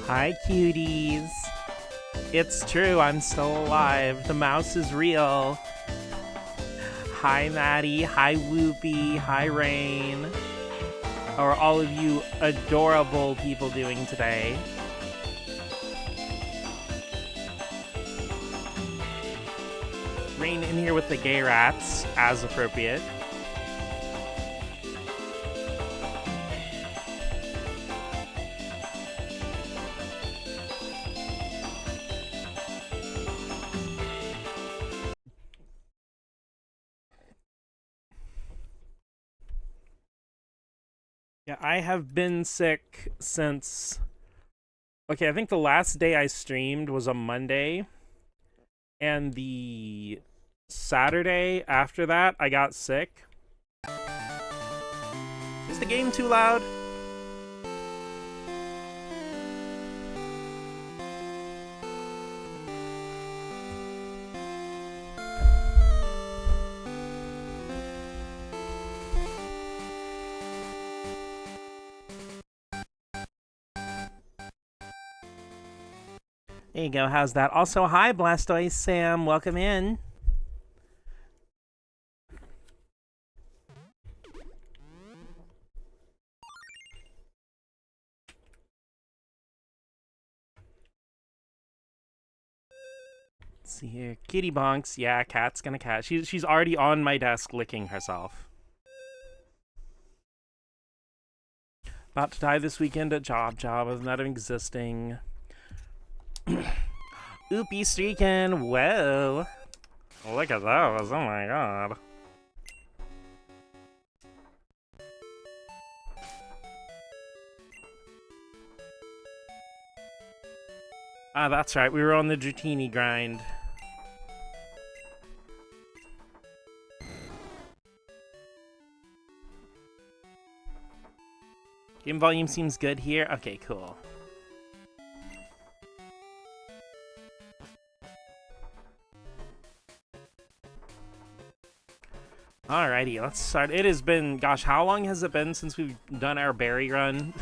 Hi, cuties. It's true, I'm still alive. The mouse is real. Hi, Maddie. Hi, Whoopi. Hi, Rain. How are all of you adorable people doing today? Rain in here with the gay rats, as appropriate. Yeah, I have been sick since... Okay, I think the last day I streamed was a Monday. And the Saturday after that, I got sick. Is the game too loud? There you go, how's that? Also, hi, Blastoise Sam, welcome in. Let's see here, Kitty Bonks, yeah, cat's gonna cat. She's already on my desk licking herself. About to die this weekend at Job of not existing. Oopie streaking, whoa. Look at those, oh my god. Ah, that's right, we were on the Dratini grind. Game volume seems good here. Okay, cool. Alrighty, let's start. It has been, gosh, how long has it been since we've done our berry run?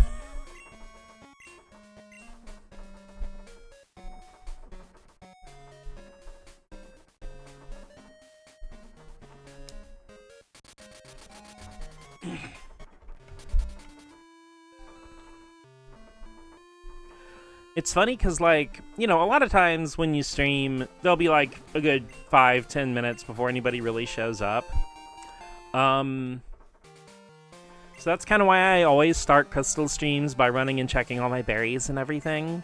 It's funny because, like, you know, a lot of times when you stream, there'll be like a good 5-10 minutes before anybody really shows up. So that's kind of why I always start Crystal streams by running and checking all my berries and everything.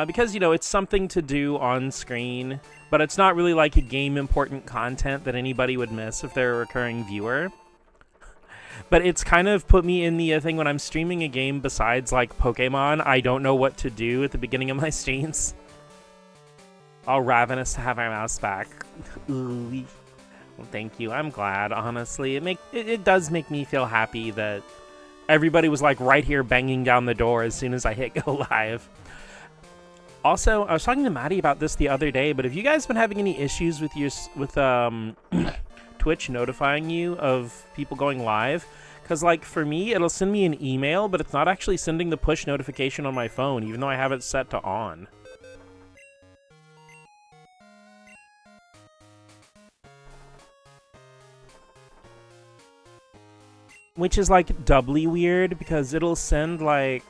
Because, you know, it's something to do on screen, but it's not really like a game-important content that anybody would miss if they're a recurring viewer. But it's kind of put me in the thing when I'm streaming a game besides, like, Pokemon, I don't know what to do at the beginning of my streams. All ravenous to have our mouse back. Ooh. Well, thank you. I'm glad, honestly. It does make me feel happy that everybody was, like, right here banging down the door as soon as I hit go live. Also, I was talking to Maddie about this the other day, but have you guys been having any issues with Twitch notifying you of people going live? Because, like, for me, it'll send me an email, but it's not actually sending the push notification on my phone, even though I have it set to on. Which is, like, doubly weird, because it'll send, like,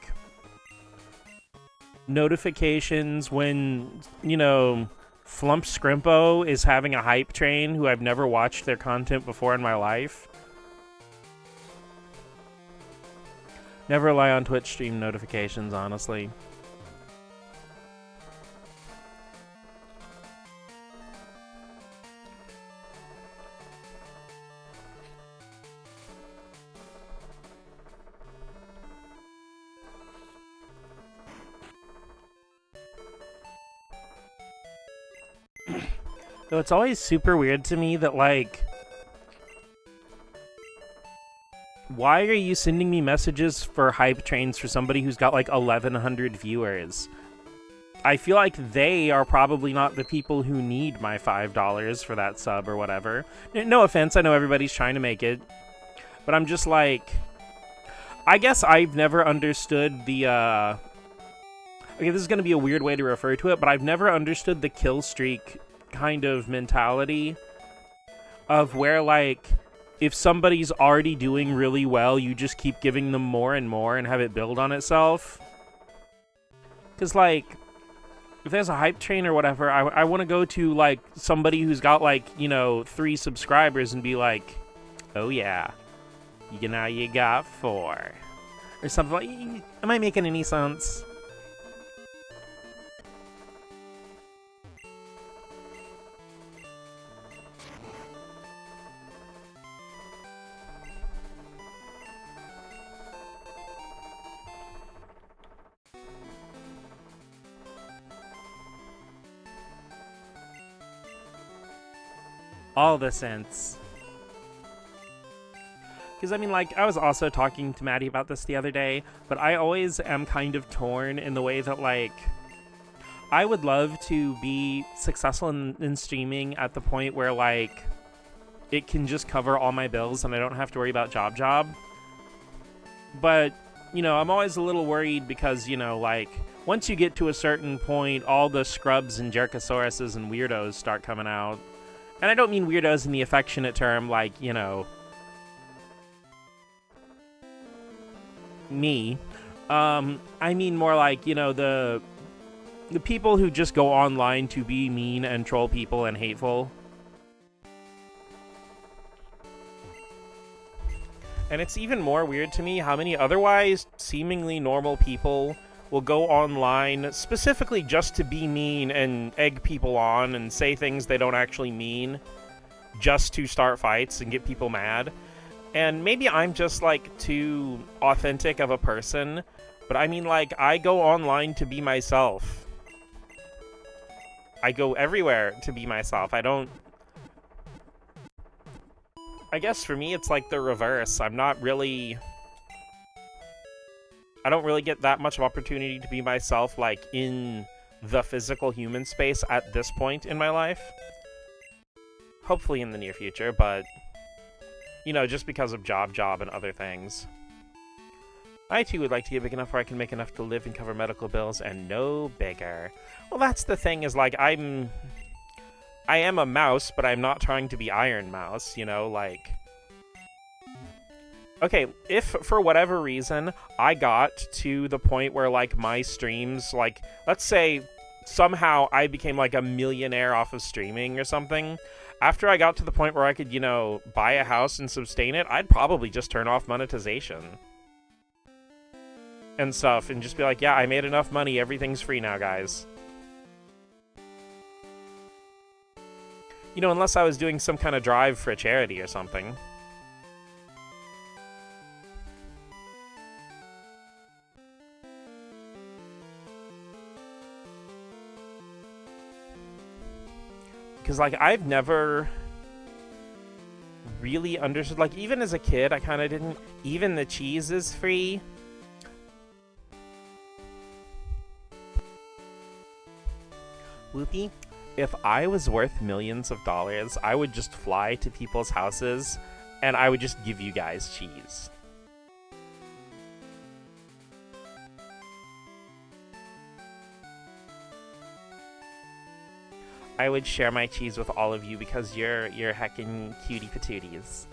notifications when, you know, Flump Scrimpo is having a hype train who I've never watched their content before in my life. Never rely on Twitch stream notifications, honestly. Though it's always super weird to me that, like, why are you sending me messages for hype trains for somebody who's got, like, 1,100 viewers? I feel like they are probably not the people who need my $5 for that sub or whatever. No offense, I know everybody's trying to make it. But I'm just like... I guess I've never understood the Okay, this is going to be a weird way to refer to it, but I've never understood the kill streak kind of mentality of where, like, if somebody's already doing really well, you just keep giving them more and more and have it build on itself. Because, like, if there's a hype train or whatever, I want to go to, like, somebody who's got, like, 3 subscribers and be like, oh, yeah, now you got 4. Or something like, am I making any sense? All the sense. Because, I mean, like, I was also talking to Maddie about this the other day, but I always am kind of torn in the way that, like, I would love to be successful in streaming at the point where, like, it can just cover all my bills and I don't have to worry about job. But, I'm always a little worried because, like, once you get to a certain point, all the scrubs and jerkosauruses and weirdos start coming out. And I don't mean weirdos in the affectionate term, like, me. I mean more like, the people who just go online to be mean and troll people and hateful. And it's even more weird to me how many otherwise seemingly normal people will go online specifically just to be mean and egg people on and say things they don't actually mean just to start fights and get people mad. And maybe I'm just, like, too authentic of a person, but I mean, like, I go online to be myself. I go everywhere to be myself. I guess for me, it's like the reverse. I don't really get that much of opportunity to be myself, like, in the physical human space at this point in my life. Hopefully in the near future, but, just because of job, and other things. I, too, would like to get big enough where I can make enough to live and cover medical bills, and no bigger. Well, that's the thing, is, like, I am a mouse, but I'm not trying to be Iron Mouse, like... Okay, if for whatever reason I got to the point where, like, my streams, like, let's say somehow I became, like, a millionaire off of streaming or something, after I got to the point where I could, buy a house and sustain it, I'd probably just turn off monetization and stuff and just be like, yeah, I made enough money, everything's free now, guys. Unless I was doing some kind of drive for a charity or something. Because, like, I've never really understood, like, even as a kid, I kind of didn't, even the cheese is free. Whoopie, if I was worth millions of dollars, I would just fly to people's houses, and I would just give you guys cheese. I would share my cheese with all of you because you're heckin' cutie patooties.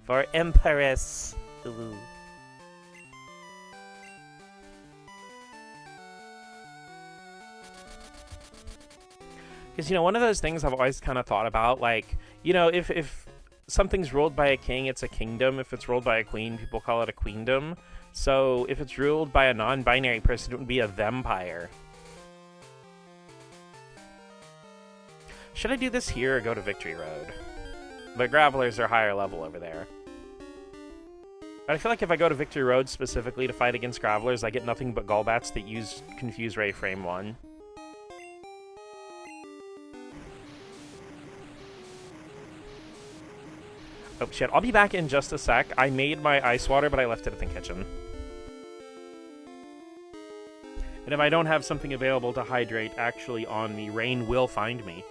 For Empress. Ooh. Because, one of those things I've always kind of thought about, like, if something's ruled by a king, it's a kingdom. If it's ruled by a queen, people call it a queendom. So if it's ruled by a non-binary person, it would be a thempire. Should I do this here or go to Victory Road? The Gravelers are higher level over there. But I feel like if I go to Victory Road specifically to fight against Gravelers, I get nothing but Golbats that use Confuse Ray Frame 1. Oh shit, I'll be back in just a sec. I made my ice water, but I left it at the kitchen. And if I don't have something available to hydrate actually on me, Rain will find me.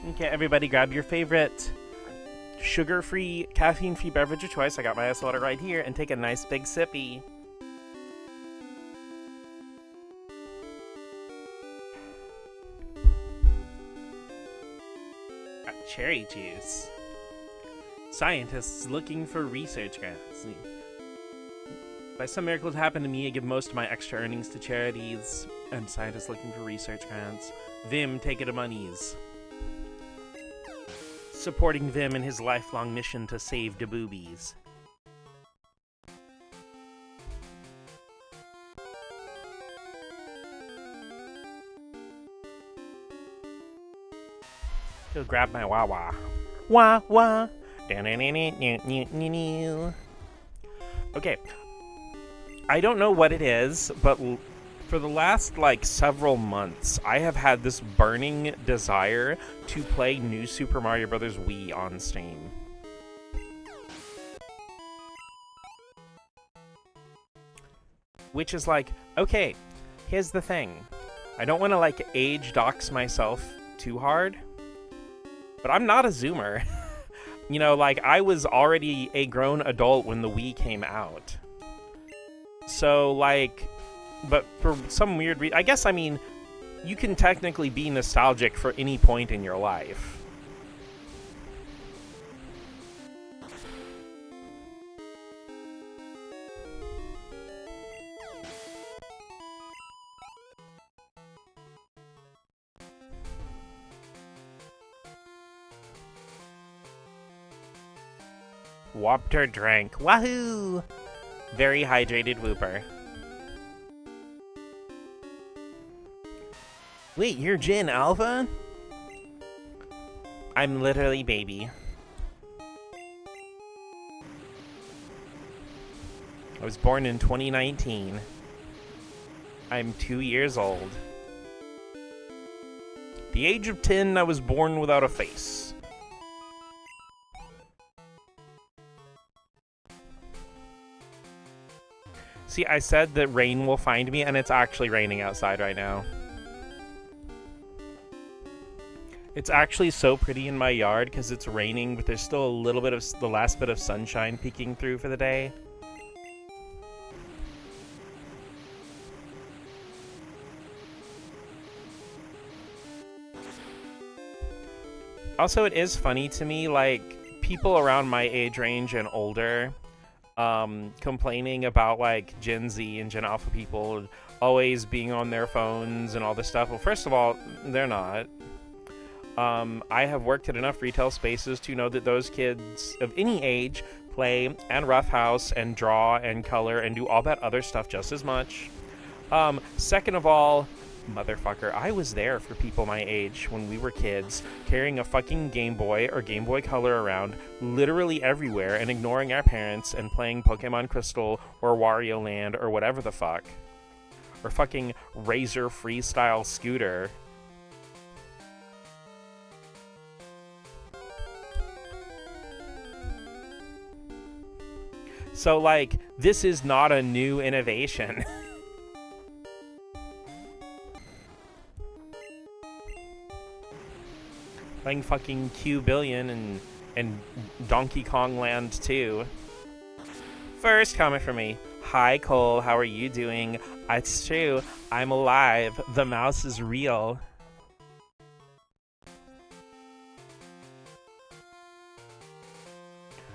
Okay, everybody grab your favorite sugar-free, caffeine-free beverage of choice. I got my ice water right here, and take a nice big sippy. Got cherry juice. Scientists looking for research grants. By some miracle it happened to me, I give most of my extra earnings to charities, and scientists looking for research grants. Vim, take it a monies. Supporting Vim in his lifelong mission to save the boobies. Go grab my wah-wah. Wah-wah. Okay. I don't know what it is, but for the last, several months, I have had this burning desire to play New Super Mario Bros. Wii on Steam. Which is okay, here's the thing. I don't want to, age dox myself too hard, but I'm not a Zoomer. I was already a grown adult when the Wii came out. So, but for some weird reason, you can technically be nostalgic for any point in your life. Whopped drank. Wahoo! Very hydrated Whooper. Wait, you're Jin Alpha? I'm literally baby. I was born in 2019. I'm 2 years old. The age of 10, I was born without a face. See, I said that rain will find me, and it's actually raining outside right now. It's actually so pretty in my yard because it's raining, but there's still a little bit of the last bit of sunshine peeking through for the day. Also, it is funny to me, people around my age range and older complaining about Gen Z and Gen Alpha people always being on their phones and all this stuff. Well, first of all, they're not. I have worked at enough retail spaces to know that those kids of any age play and roughhouse and draw and color and do all that other stuff just as much. Second of all, motherfucker, I was there for people my age when we were kids, carrying a fucking Game Boy or Game Boy Color around literally everywhere and ignoring our parents and playing Pokemon Crystal or Wario Land or whatever the fuck. Or fucking Razor Freestyle Scooter. So, this is not a new innovation. Playing fucking Q-Billion and Donkey Kong Land 2. First comment from me. Hi, Cole. How are you doing? It's true. I'm alive. The mouse is real.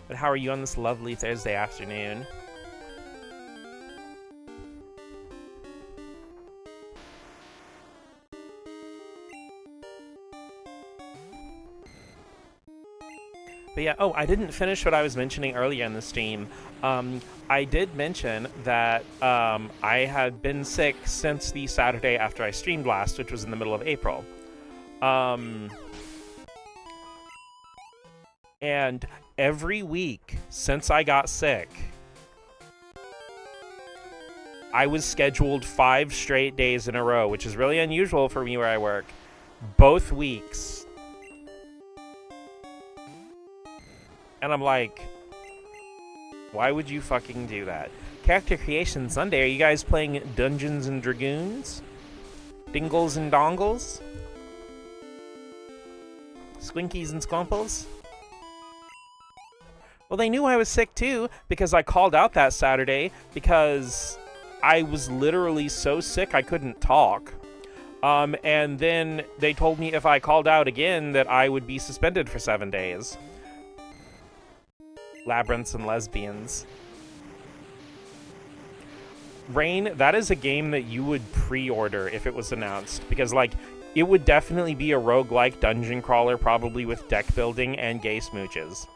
But how are you on this lovely Thursday afternoon? But yeah, I didn't finish what I was mentioning earlier in the stream. I did mention that I had been sick since the Saturday after I streamed last, which was in the middle of April. And every week since I got sick, I was scheduled 5 straight days in a row, which is really unusual for me where I work. Both weeks. And I'm like, why would you fucking do that? Character Creation Sunday, are you guys playing Dungeons and Dragoons? Dingles and Dongles? Squinkies and Squumples? Well, they knew I was sick too, because I called out that Saturday because I was literally so sick I couldn't talk. And then they told me if I called out again that I would be suspended for 7 days. Labyrinths and Lesbians. Rain, that is a game that you would pre-order if it was announced, because, like, it would definitely be a roguelike dungeon crawler, probably with deck building and gay smooches.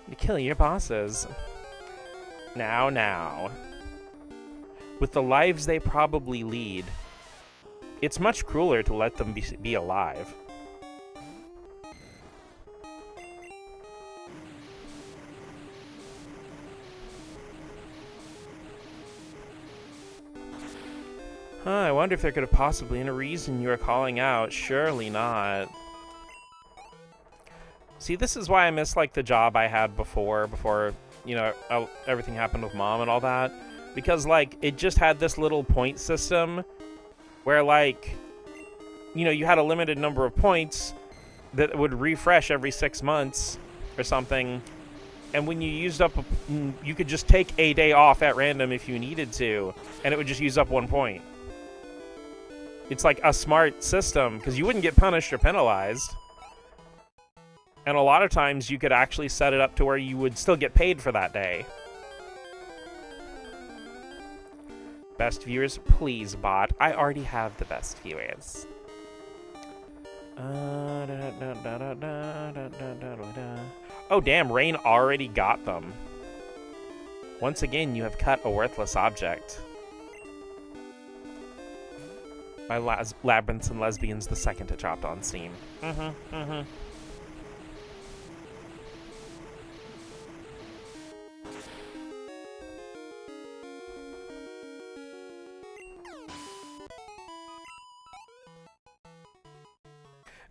To kill your bosses. Now. With the lives they probably lead, it's much crueler to let them be alive. I wonder if there could have possibly been a reason you were calling out. Surely not. See, this is why I miss, like, the job I had before, you know, everything happened with Mom and all that. Because, like, it just had this little point system where, like, you know, you had a limited number of points that would refresh every 6 months or something. And when you used up, you could just take a day off at random if you needed to, and it would just use up 1 point. It's like a smart system, because you wouldn't get punished or penalized. And a lot of times you could actually set it up to where you would still get paid for that day. Best viewers, please, bot. I already have the best viewers. Oh, damn, Rain already got them. Once again, you have cut a worthless object. My Labyrinths and Lesbians, the second it dropped on Steam.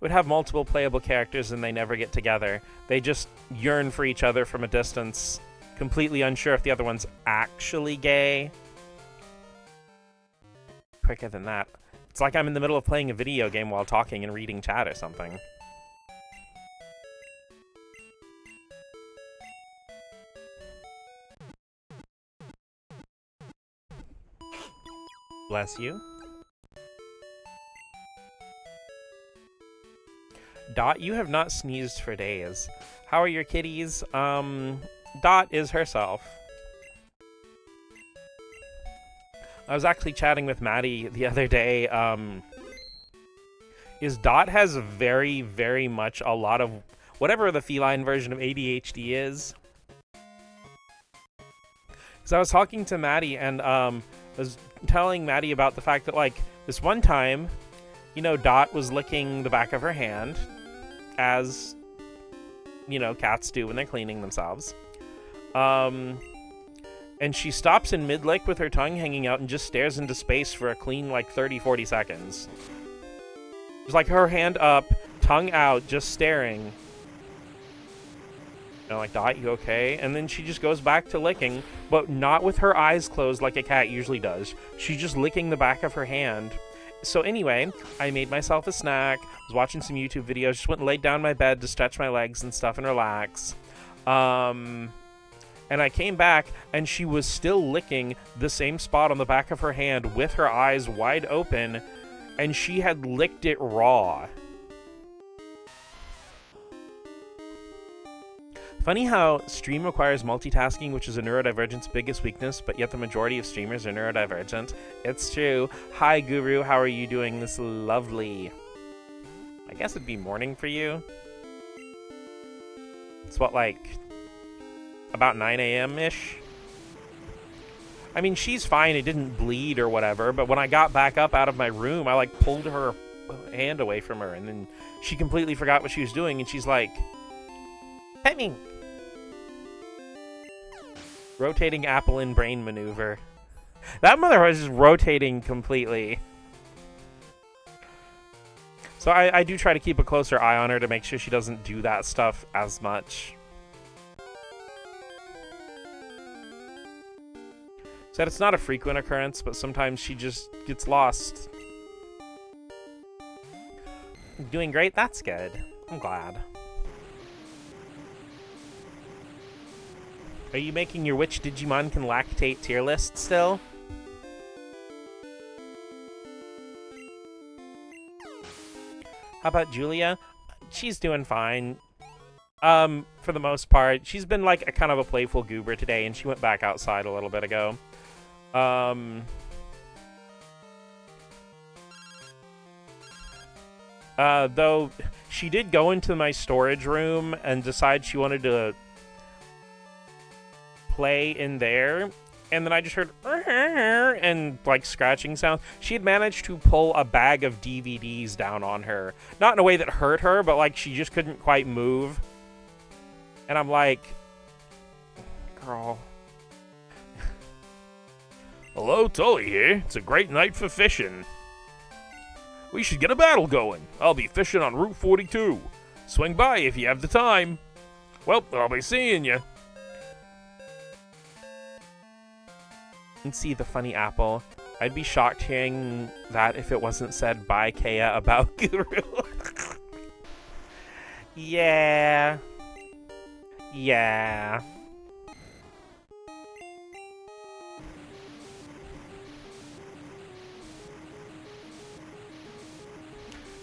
Would have multiple playable characters and they never get together. They just yearn for each other from a distance, completely unsure if the other one's actually gay. Quicker than that. It's like I'm in the middle of playing a video game while talking and reading chat or something. Bless you. Dot, you have not sneezed for days. How are your kitties? Dot is herself. I was actually chatting with Maddie the other day. Dot has very, very much a lot of whatever the feline version of ADHD is. So I was talking to Maddie and was telling Maddie about the fact that, like, this one time, you know, Dot was licking the back of her hand, as, you know, cats do when they're cleaning themselves. And she stops in mid-lick with her tongue hanging out and just stares into space for a clean, like, 30-40 seconds. Just, like, her hand up, tongue out, just staring. You know, like, Dot, you okay? And then she just goes back to licking, but not with her eyes closed like a cat usually does. She's just licking the back of her hand. So anyway, I made myself a snack, was watching some YouTube videos, just went and laid down in my bed to stretch my legs and stuff and relax. And I came back, and she was still licking the same spot on the back of her hand with her eyes wide open, and she had licked it raw. Funny how stream requires multitasking, which is a neurodivergent's biggest weakness, but yet the majority of streamers are neurodivergent. It's true. Hi, Guru. How are you doing this lovely? I guess it'd be morning for you. It's what, like, about 9 a.m.-ish? I mean, she's fine. It didn't bleed or whatever, but when I got back up out of my room, I, like, pulled her hand away from her, and then she completely forgot what she was doing, and she's like, pet me. Rotating apple in brain maneuver. That mother was just rotating completely. So I do try to keep a closer eye on her to make sure she doesn't do that stuff as much. Said it's not a frequent occurrence, but sometimes she just gets lost. Doing great? That's good. I'm glad. Are you making your which Digimon can lactate tier list still? How about Julia? She's doing fine. For the most part. She's been like a kind of a playful goober today, and she went back outside a little bit ago. Though she did go into my storage room and decide she wanted to play in there, and then I just heard and like scratching sounds. She had managed to pull a bag of DVDs down on her, not in a way that hurt her, but like she just couldn't quite move. And I'm like, girl. Hello, Tully here. It's a great night for fishing. We should get a battle going. I'll be fishing on Route 42. Swing by if you have the time. Well, I'll be seeing you. And see the funny apple. I'd be shocked hearing that if it wasn't said by Kea about Guru. Yeah. Yeah.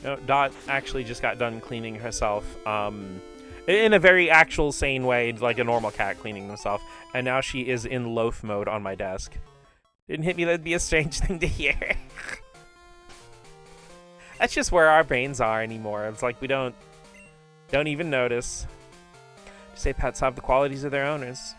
No, Dot actually just got done cleaning herself, in a very actual sane way, like a normal cat cleaning themselves, and now she is in loaf mode on my desk. Didn't hit me, that'd be a strange thing to hear. That's just where our brains are anymore. It's like we don't even notice. Just say pets have the qualities of their owners.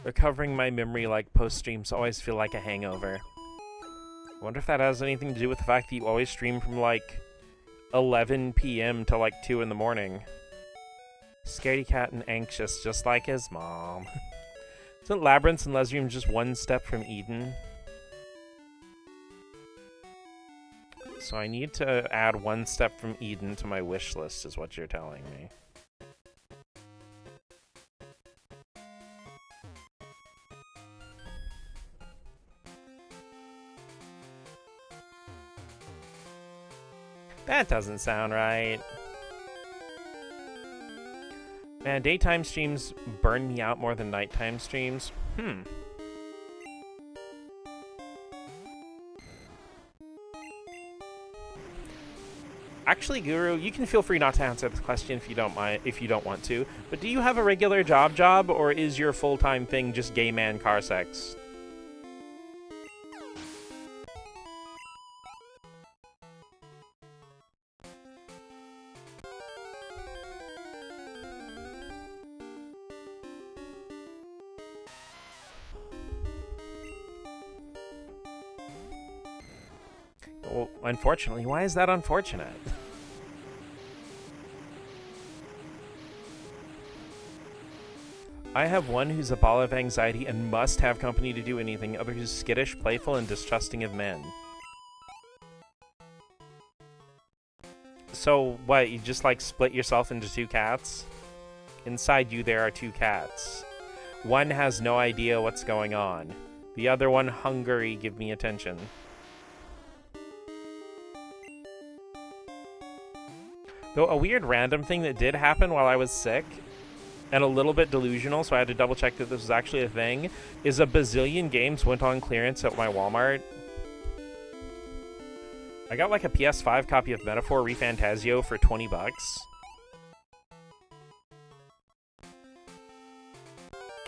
Recovering my memory like post-streams always feel like a hangover. I wonder if that has anything to do with the fact that you always stream from like 11 p.m. to like 2 in the morning. Scaredy cat and anxious, just like his mom. Isn't Labyrinth and Lesrium just one step from Eden? So I need to add one step from Eden to my wish list, is what you're telling me. That doesn't sound right. Man, daytime streams burn me out more than nighttime streams. Actually, Guru, you can feel free not to answer this question if you don't want to. But do you have a regular job, or is your full-time thing just gay man car sex? Well, unfortunately, why is that unfortunate? I have one who's a ball of anxiety and must have company to do anything, other who's skittish, playful, and distrusting of men. So, what, you just, like, split yourself into two cats? Inside you, there are two cats. One has no idea what's going on. The other one, hungry, give me attention. Though a weird random thing that did happen while I was sick, and a little bit delusional, so I had to double check that this was actually a thing, is a bazillion games went on clearance at my Walmart. I got like a PS5 copy of Metaphor ReFantazio for 20 bucks.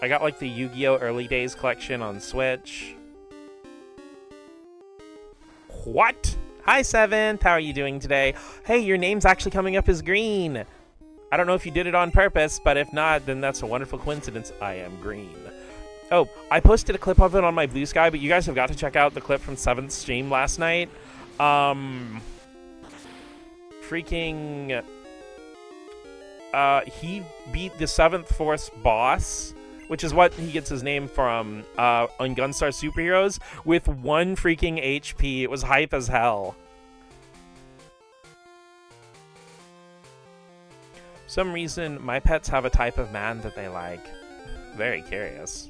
I got like the Yu-Gi-Oh! Early Days collection on Switch. What? Hi, Seventh. How are you doing today? Hey, your name's actually coming up as green. I don't know if you did it on purpose, but if not, then that's a wonderful coincidence. I am green. Oh, I posted a clip of it on my Blue Sky, but you guys have got to check out the clip from Seventh's stream last night. Freaking... he beat the 7th Force boss, which is what he gets his name from, on Gunstar Superheroes, with 1 freaking HP. It was hype as hell. some reason, my pets have a type of man that they like. Very curious.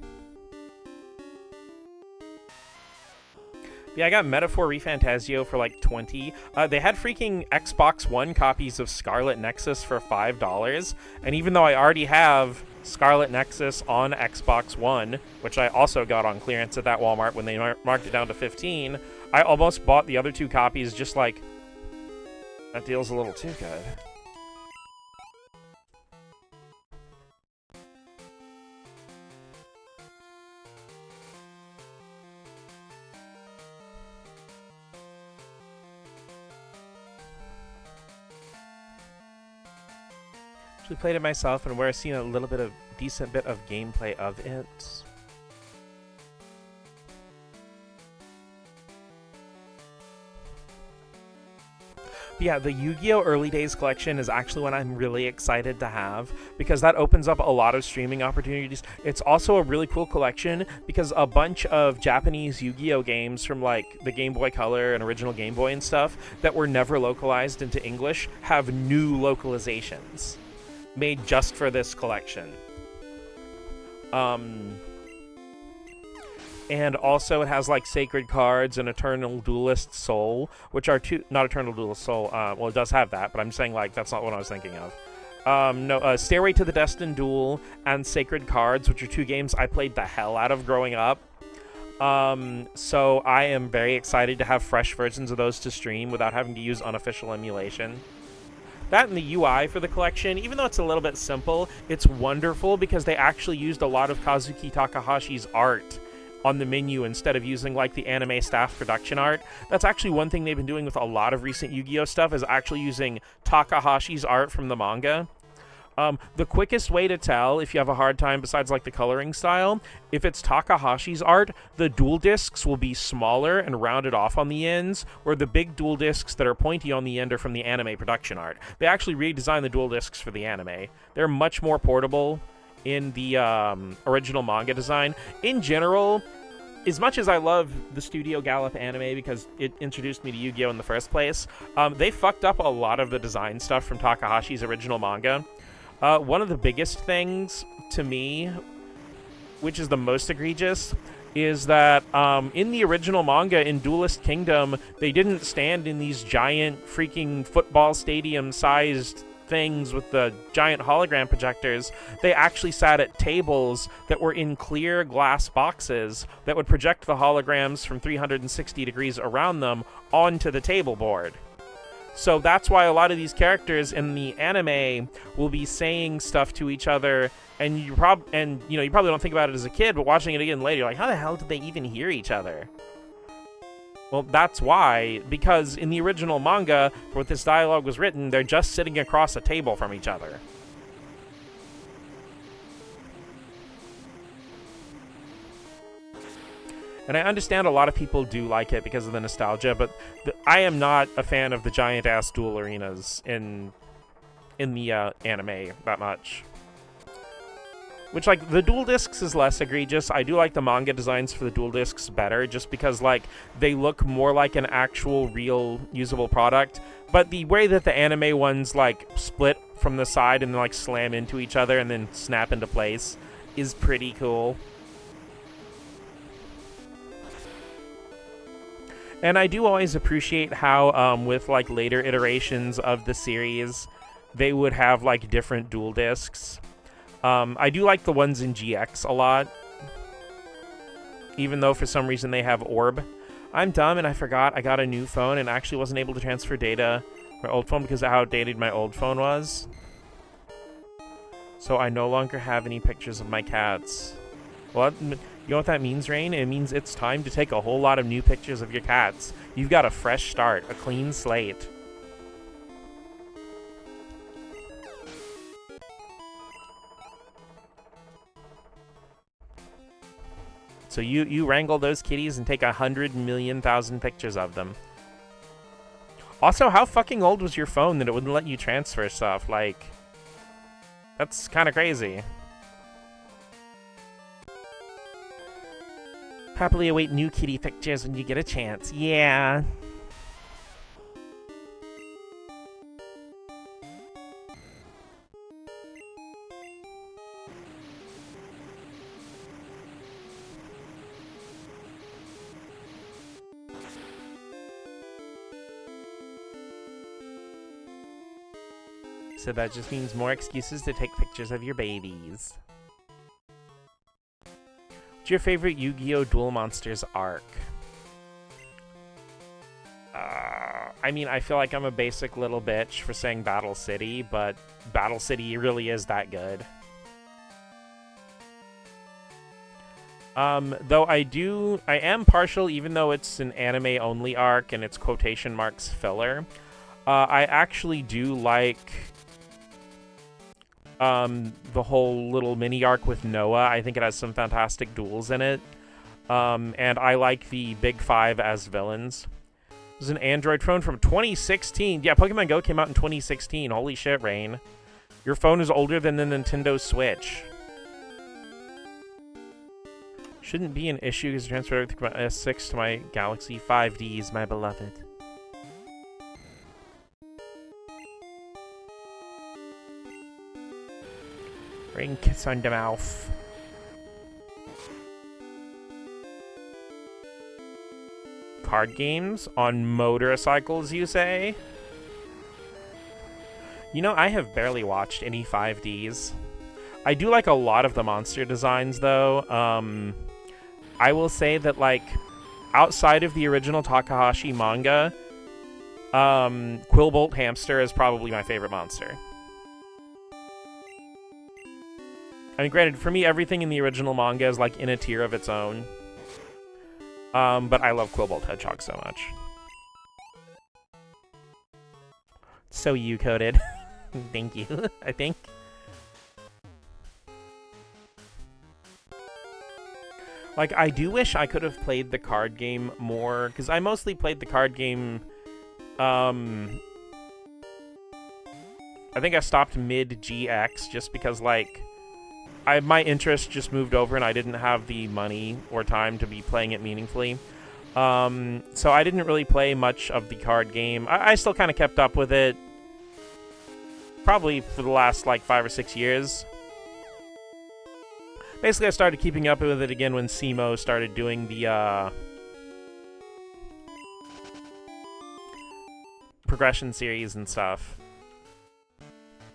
Yeah, I got Metaphor ReFantasio for like 20. They had freaking Xbox One copies of Scarlet Nexus for $5. And even though I already have Scarlet Nexus on Xbox One, which I also got on clearance at that Walmart when they marked it down to 15, I almost bought the other 2 copies just like, that deal's a little too good. Actually played it myself, and where I've seen a little bit of decent bit of gameplay of it. But yeah, the Yu-Gi-Oh! Early Days collection is actually one I'm really excited to have, because that opens up a lot of streaming opportunities. It's also a really cool collection, because a bunch of Japanese Yu-Gi-Oh! Games from like the Game Boy Color and original Game Boy and stuff that were never localized into English have new localizations made just for this collection. And also it has like Sacred Cards and Eternal Duelist Soul, which are not Eternal Duelist Soul, well, it does have that, but I'm saying like that's not what I was thinking of. Stairway to the Destined Duel and Sacred Cards, which are 2 games I played the hell out of growing up. So I am very excited to have fresh versions of those to stream without having to use unofficial emulation. That and the UI for the collection, even though it's a little bit simple, it's wonderful because they actually used a lot of Kazuki Takahashi's art on the menu instead of using like the anime staff production art. That's actually one thing they've been doing with a lot of recent Yu-Gi-Oh! Stuff, is actually using Takahashi's art from the manga. The quickest way to tell if you have a hard time, besides like the coloring style, if it's Takahashi's art, the dual discs will be smaller and rounded off on the ends, where the big dual discs that are pointy on the end are from the anime production art. They actually redesigned the dual discs for the anime. They're much more portable in the original manga design. In general, as much as I love the Studio Gallop anime because it introduced me to Yu-Gi-Oh! In the first place, they fucked up a lot of the design stuff from Takahashi's original manga. One of the biggest things to me, which is the most egregious, is that in the original manga in Duelist Kingdom, they didn't stand in these giant freaking football stadium-sized things with the giant hologram projectors. They actually sat at tables that were in clear glass boxes that would project the holograms from 360 degrees around them onto the table board. So that's why a lot of these characters in the anime will be saying stuff to each other, and you probably don't think about it as a kid, but watching it again later, you're like, how the hell did they even hear each other? Well, that's why, because in the original manga, where this dialogue was written, they're just sitting across a table from each other. And I understand a lot of people do like it because of the nostalgia, but I am not a fan of the giant-ass duel arenas in the anime that much. Which, like, the dual discs is less egregious. I do like the manga designs for the dual discs better, just because, like, they look more like an actual, real, usable product. But the way that the anime ones, like, split from the side and, like, slam into each other and then snap into place is pretty cool. And I do always appreciate how, with, like, later iterations of the series, they would have, like, different dual discs. I do like the ones in GX a lot, even though for some reason they have Orb. I'm dumb and I forgot I got a new phone and actually wasn't able to transfer data to my old phone because of how outdated my old phone was. So I no longer have any pictures of my cats. Well, you know what that means, Rain? It means it's time to take a whole lot of new pictures of your cats. You've got a fresh start, a clean slate. So you wrangle those kitties and take 100,000,000 pictures of them. Also, how fucking old was your phone that it wouldn't let you transfer stuff? Like, that's kind of crazy. Happily await new kitty pictures when you get a chance. Yeah. So that just means more excuses to take pictures of your babies. What's your favorite Yu-Gi-Oh! Duel Monsters arc? I mean, I feel like I'm a basic little bitch for saying Battle City, but Battle City really is that good. Though I am partial, even though it's an anime-only arc and it's quotation marks filler. I actually do like the whole little mini arc with Noah. I think it has some fantastic duels in it. And I like the Big Five as villains. This is an Android phone from 2016. Yeah, Pokemon Go came out in 2016. Holy shit, Rain. Your phone is older than the Nintendo Switch. Shouldn't be an issue because I transferred everything from my S6 to my Galaxy 5Ds, my beloved. Ring kiss on the mouth. Card games on motorcycles, you say? You know, I have barely watched any 5Ds. I do like a lot of the monster designs, though. I will say that, like, outside of the original Takahashi manga, Quillbolt Hamster is probably my favorite monster. I mean, granted, for me, everything in the original manga is, like, in a tier of its own. But I love Quillbolt Hedgehog so much. So you-coded. Thank you, I think. Like, I do wish I could have played the card game more, because I mostly played the card game, I think I stopped mid-GX just because, like, my interest just moved over and I didn't have the money or time to be playing it meaningfully. So I didn't really play much of the card game. I still kind of kept up with it, probably for the last, like, 5 or 6 years. Basically, I started keeping up with it again when SEMO started doing the progression series and stuff.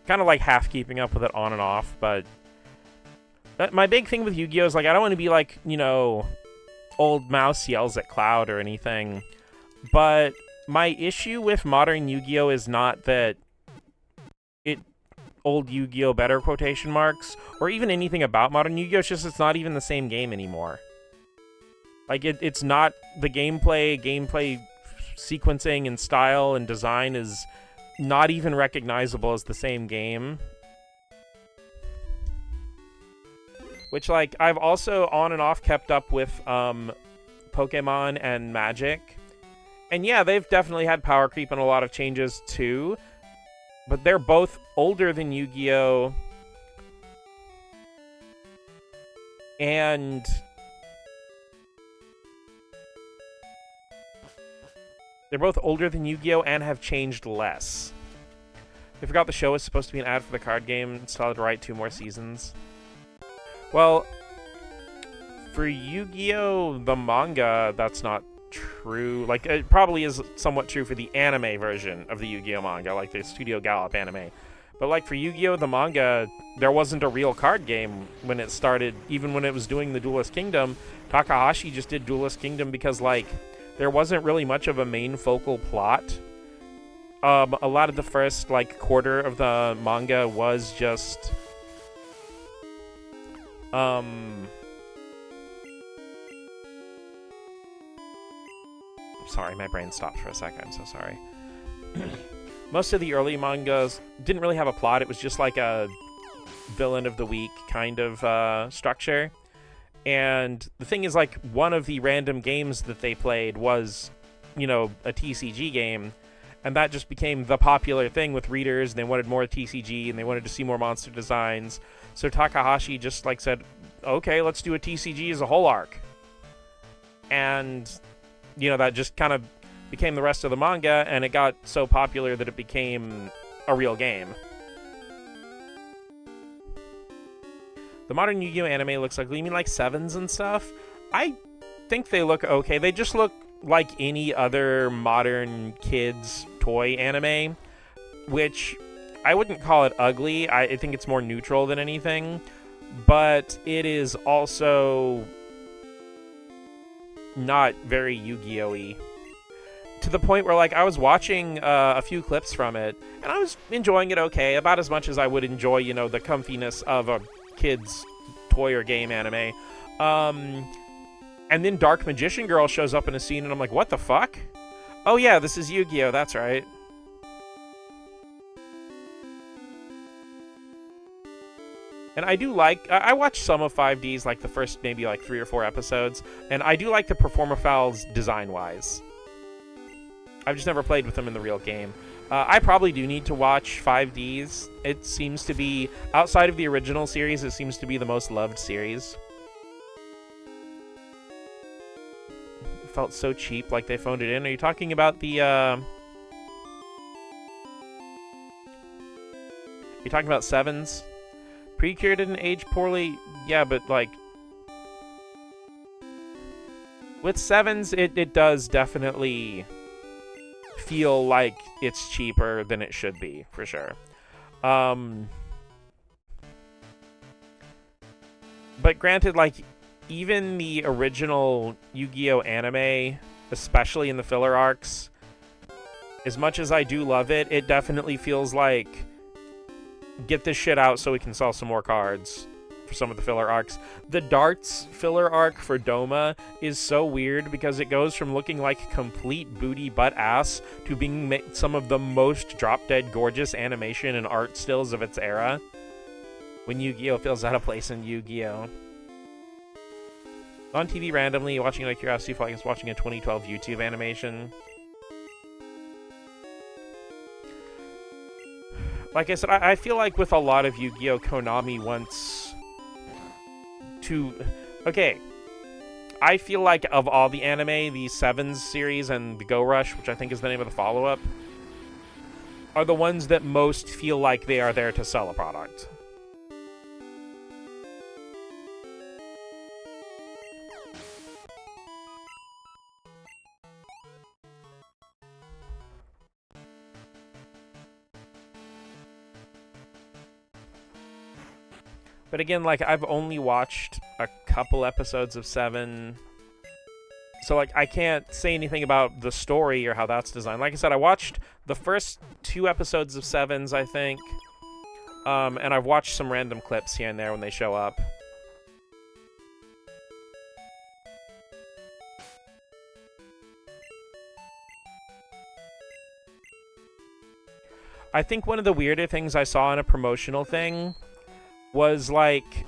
Kind of like half keeping up with it on and off, but my big thing with Yu-Gi-Oh! Is, like, I don't want to be like, you know, old mouse yells at cloud or anything, but my issue with modern Yu-Gi-Oh! Is not that old Yu-Gi-Oh! Better quotation marks, or even anything about modern Yu-Gi-Oh! It's just it's not even the same game anymore. Like, it's not the gameplay sequencing and style and design is not even recognizable as the same game. Which, like, I've also on and off kept up with Pokemon and Magic. And yeah, they've definitely had power creep and a lot of changes too. But they're both older than Yu-Gi-Oh! And they're both older than Yu-Gi-Oh! And have changed less. They forgot the show was supposed to be an ad for the card game and still had to write 2 more seasons. Well, for Yu-Gi-Oh! The manga, that's not true. Like, it probably is somewhat true for the anime version of the Yu-Gi-Oh! Manga, like the Studio Gallop anime. But, like, for Yu-Gi-Oh! The manga, there wasn't a real card game when it started. Even when it was doing the Duelist Kingdom, Takahashi just did Duelist Kingdom because, like, there wasn't really much of a main focal plot. A lot of the first, like, quarter of the manga was just sorry, my brain stopped for a second. I'm so sorry. Most of the early mangas didn't really have a plot. It was just like a villain of the week kind of structure. And the thing is, like, one of the random games that they played was, you know, a TCG game. And that just became the popular thing with readers. And they wanted more TCG and they wanted to see more monster designs. So Takahashi just, like, said, okay, let's do a TCG as a whole arc. And, you know, that just kind of became the rest of the manga, and it got so popular that it became a real game. The modern Yu-Gi-Oh! Anime looks like, you mean like Sevens and stuff? I think they look okay. They just look like any other modern kids' toy anime, which I wouldn't call it ugly. I think it's more neutral than anything. But it is also not very Yu-Gi-Oh-y. To the point where, like, I was watching a few clips from it, and I was enjoying it okay, about as much as I would enjoy, you know, the comfiness of a kid's toy or game anime. And then Dark Magician Girl shows up in a scene, and I'm like, what the fuck? Oh yeah, this is Yu-Gi-Oh, that's right. And I do like, I watched some of 5Ds, like the first maybe like 3 or 4 episodes, and I do like the Performaphiles design-wise. I've just never played with them in the real game. I probably do need to watch 5Ds. It seems to be, outside of the original series, it seems to be the most loved series. It felt so cheap, like they phoned it in. Are you talking about the, You're talking about Sevens? Precure didn't age poorly? Yeah, but, like, with Sevens, it does definitely feel like it's cheaper than it should be, for sure. But granted, like, even the original Yu-Gi-Oh! Anime, especially in the filler arcs, as much as I do love it, it definitely feels like, get this shit out so we can sell some more cards for some of the filler arcs. The darts filler arc for Doma is so weird because it goes from looking like complete booty butt ass to being some of the most drop-dead gorgeous animation and art stills of its era. When Yu-Gi-Oh! Feels out of place in Yu-Gi-Oh! On TV randomly, watching out of curiosity, felt like I was watching a 2012 YouTube animation. Like I said, I feel like with a lot of Yu-Gi-Oh! Konami wants to... Okay. I feel like of all the anime, the Sevens series and the Go Rush, which I think is the name of the follow-up, are the ones that most feel like they are there to sell a product. But again, like, I've only watched a couple episodes of Seven, so, like, I can't say anything about the story or how that's designed. Like I said, I watched the first 2 episodes of Sevens, I think, and I've watched some random clips here and there when they show up. I think one of the weirder things I saw in a promotional thing was, like,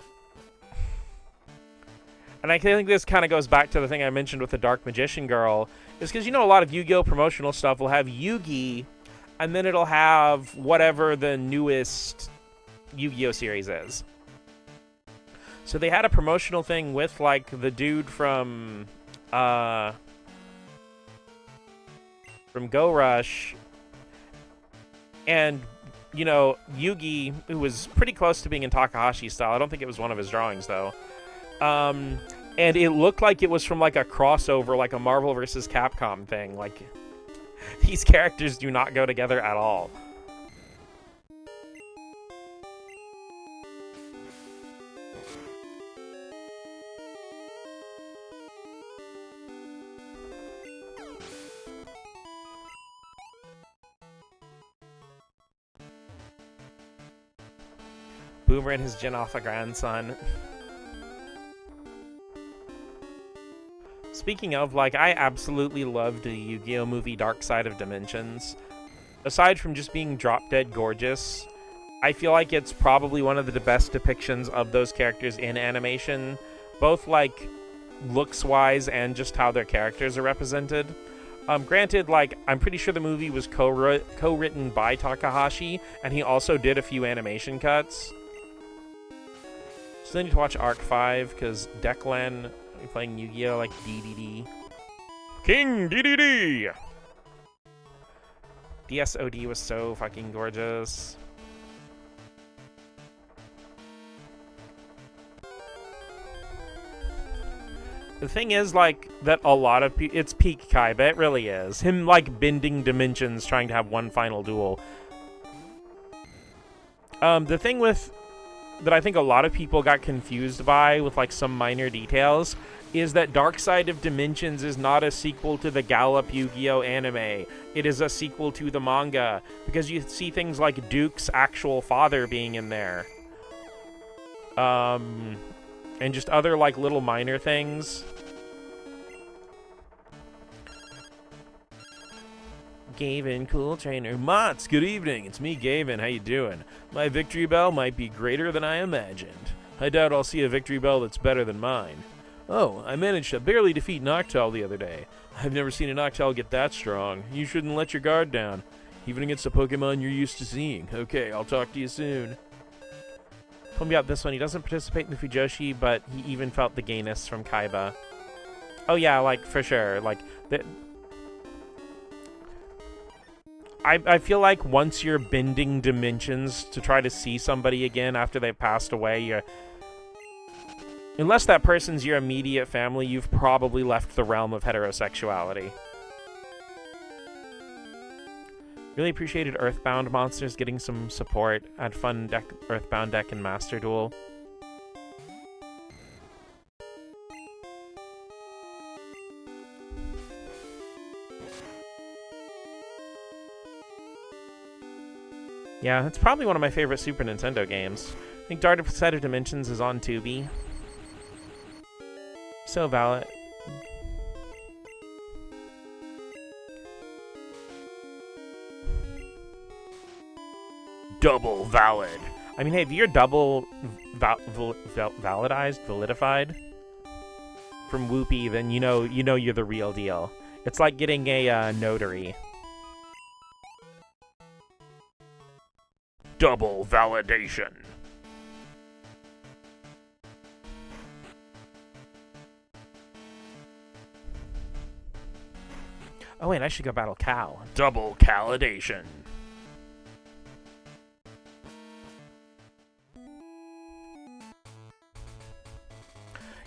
and I think this kind of goes back to the thing I mentioned with the Dark Magician Girl, is because, you know, a lot of Yu-Gi-Oh! Promotional stuff will have Yugi, and then it'll have whatever the newest Yu-Gi-Oh! Series is. So they had a promotional thing with, like, the dude from Go Rush, and, you know, Yugi, who was pretty close to being in Takahashi's style. I don't think it was one of his drawings, though. And it looked like it was from, like, a crossover, like a Marvel vs. Capcom thing. Like, these characters do not go together at all. Boomer and his Gen Alpha grandson. Speaking of, like, I absolutely loved the Yu-Gi-Oh! Movie Dark Side of Dimensions. Aside from just being drop-dead gorgeous, I feel like it's probably one of the best depictions of those characters in animation, both, like, looks-wise and just how their characters are represented. Granted, like, I'm pretty sure the movie was co-written by Takahashi, and he also did a few animation cuts. So then you need to watch Arc 5, because Declan playing Yu-Gi-Oh! Like DDD. King DDD! DSOD was so fucking gorgeous. The thing is, like, that a lot of people... It's peak Kaiba, it really is. Him, like, bending dimensions trying to have one final duel. The thing with that I think a lot of people got confused by with like some minor details is that Dark Side of Dimensions is not a sequel to the Gallop Yu-Gi-Oh anime. It is a sequel to the manga, because you see things like Duke's actual father being in there. And just other like little minor things. Gavin, cool trainer. Mots, good evening. It's me, Gavin. How you doing? My victory bell might be greater than I imagined. I doubt I'll see a victory bell that's better than mine. Oh, I managed to barely defeat Noctowl the other day. I've never seen a Noctowl get that strong. You shouldn't let your guard down, even against a Pokemon you're used to seeing. Okay, I'll talk to you soon. Told me about this one. He doesn't participate in the Fujoshi, but he even felt the gayness from Kaiba. Oh yeah, like, for sure. Like, I feel like once you're bending dimensions to try to see somebody again after they've passed away, unless that person's your immediate family, you've probably left the realm of heterosexuality. Really appreciated Earthbound Monsters getting some support. Had fun Earthbound deck in Master Duel. Yeah, it's probably one of my favorite Super Nintendo games. I think Dark Side of Dimensions is on Tubi. So valid. Double valid. I mean, hey, if you're double validified from Whoopee, then you know you're the real deal. It's like getting a notary. Double validation. Oh wait, I should go battle Cal. Double calidation.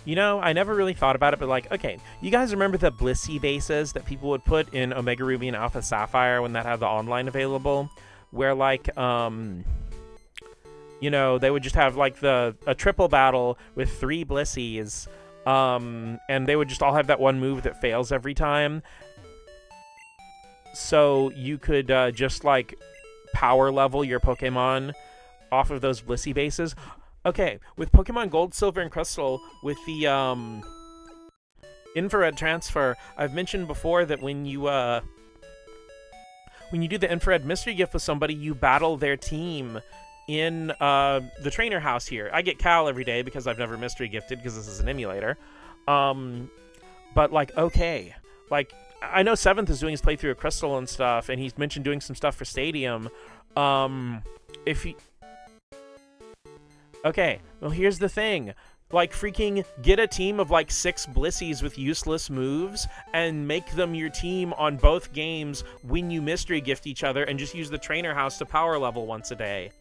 You know, I never really thought about it, but like, okay, you guys remember the Blissey bases that people would put in Omega Ruby and Alpha Sapphire when that had the online available? Where like, you know, they would just have like a triple battle with 3 Blissies, and they would just all have that one move that fails every time. So you could just like power level your Pokemon off of those Blissey bases. Okay, with Pokemon Gold, Silver, and Crystal, with the infrared transfer, I've mentioned before that when you do the infrared mystery gift with somebody, you battle their team in the trainer house here. I get Cal every day because I've never mystery gifted because this is an emulator. But like, okay, like I know Seventh is doing his playthrough of Crystal and stuff, and he's mentioned doing some stuff for Stadium. If he Okay, well here's the thing. Like, freaking get a team of like 6 Blissies with useless moves and make them your team on both games when you mystery gift each other, and just use the trainer house to power level once a day.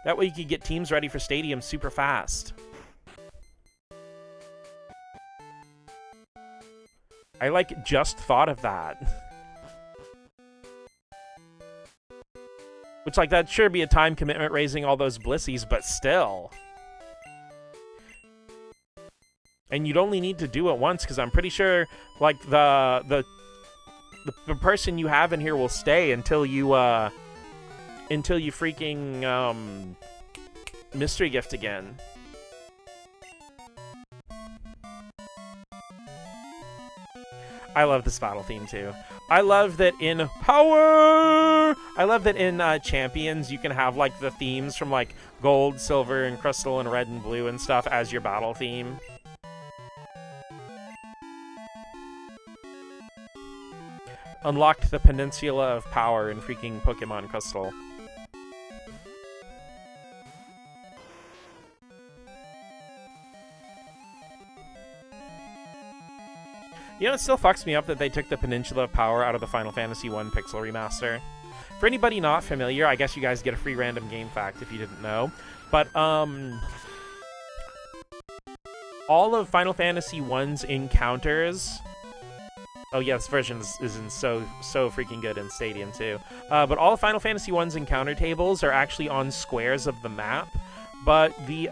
That way you could get teams ready for Stadium super fast. I like just thought of that. Which, like, that'd sure be a time commitment raising all those Blissies, but still. And you'd only need to do it once, because I'm pretty sure, like, the person you have in here will stay until you freaking, mystery gift again. I love this battle theme, too. I love that in Power! I love that in Champions, you can have, like, the themes from, like, Gold, Silver, and Crystal, and Red and Blue and stuff as your battle theme. Unlocked the Peninsula of Power in freaking Pokemon Crystal. You know, it still fucks me up that they took the Peninsula of Power out of the Final Fantasy I Pixel Remaster. For anybody not familiar, I guess you guys get a free random game fact if you didn't know. But, all of Final Fantasy I's encounters Oh yeah, this version is in so freaking good in Stadium too. But all the Final Fantasy one's encounter tables are actually on squares of the map, but the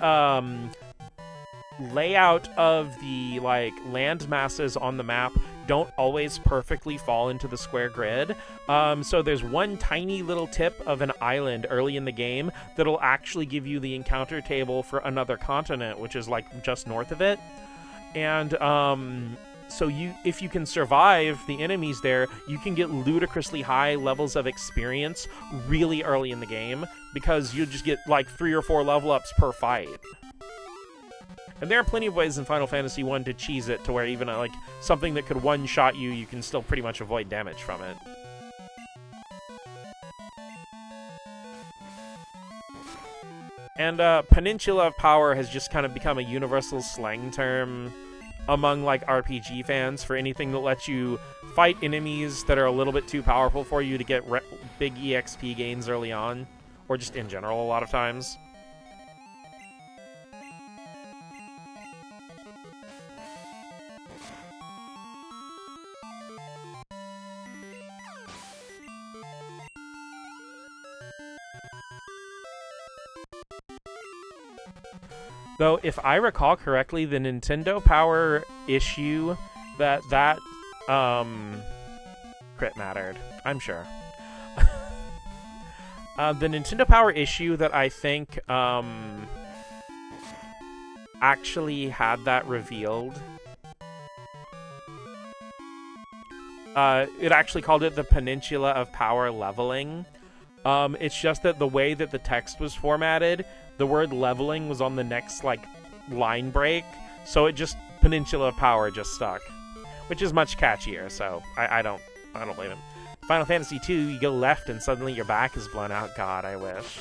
layout of the like land masses on the map don't always perfectly fall into the square grid. So there's one tiny little tip of an island early in the game that'll actually give you the encounter table for another continent, which is like just north of it. And so if you can survive the enemies there, you can get ludicrously high levels of experience really early in the game, because you just get like 3 or 4 level ups per fight. And there are plenty of ways in Final Fantasy 1 to cheese it to where even like something that could one-shot you, you can still pretty much avoid damage from it. And Peninsula of Power has just kind of become a universal slang term among like RPG fans for anything that lets you fight enemies that are a little bit too powerful for you to get big EXP gains early on, or just in general a lot of times. Though, if I recall correctly, the Nintendo Power issue that crit mattered, I'm sure. The Nintendo Power issue that I think actually had that revealed. It actually called it the Peninsula of Power Leveling. It's just that the way that the text was formatted, the word leveling was on the next, like, line break, so it just, Peninsula of Power just stuck. Which is much catchier, so I don't blame him. Final Fantasy II, you go left and suddenly your back is blown out. God, I wish.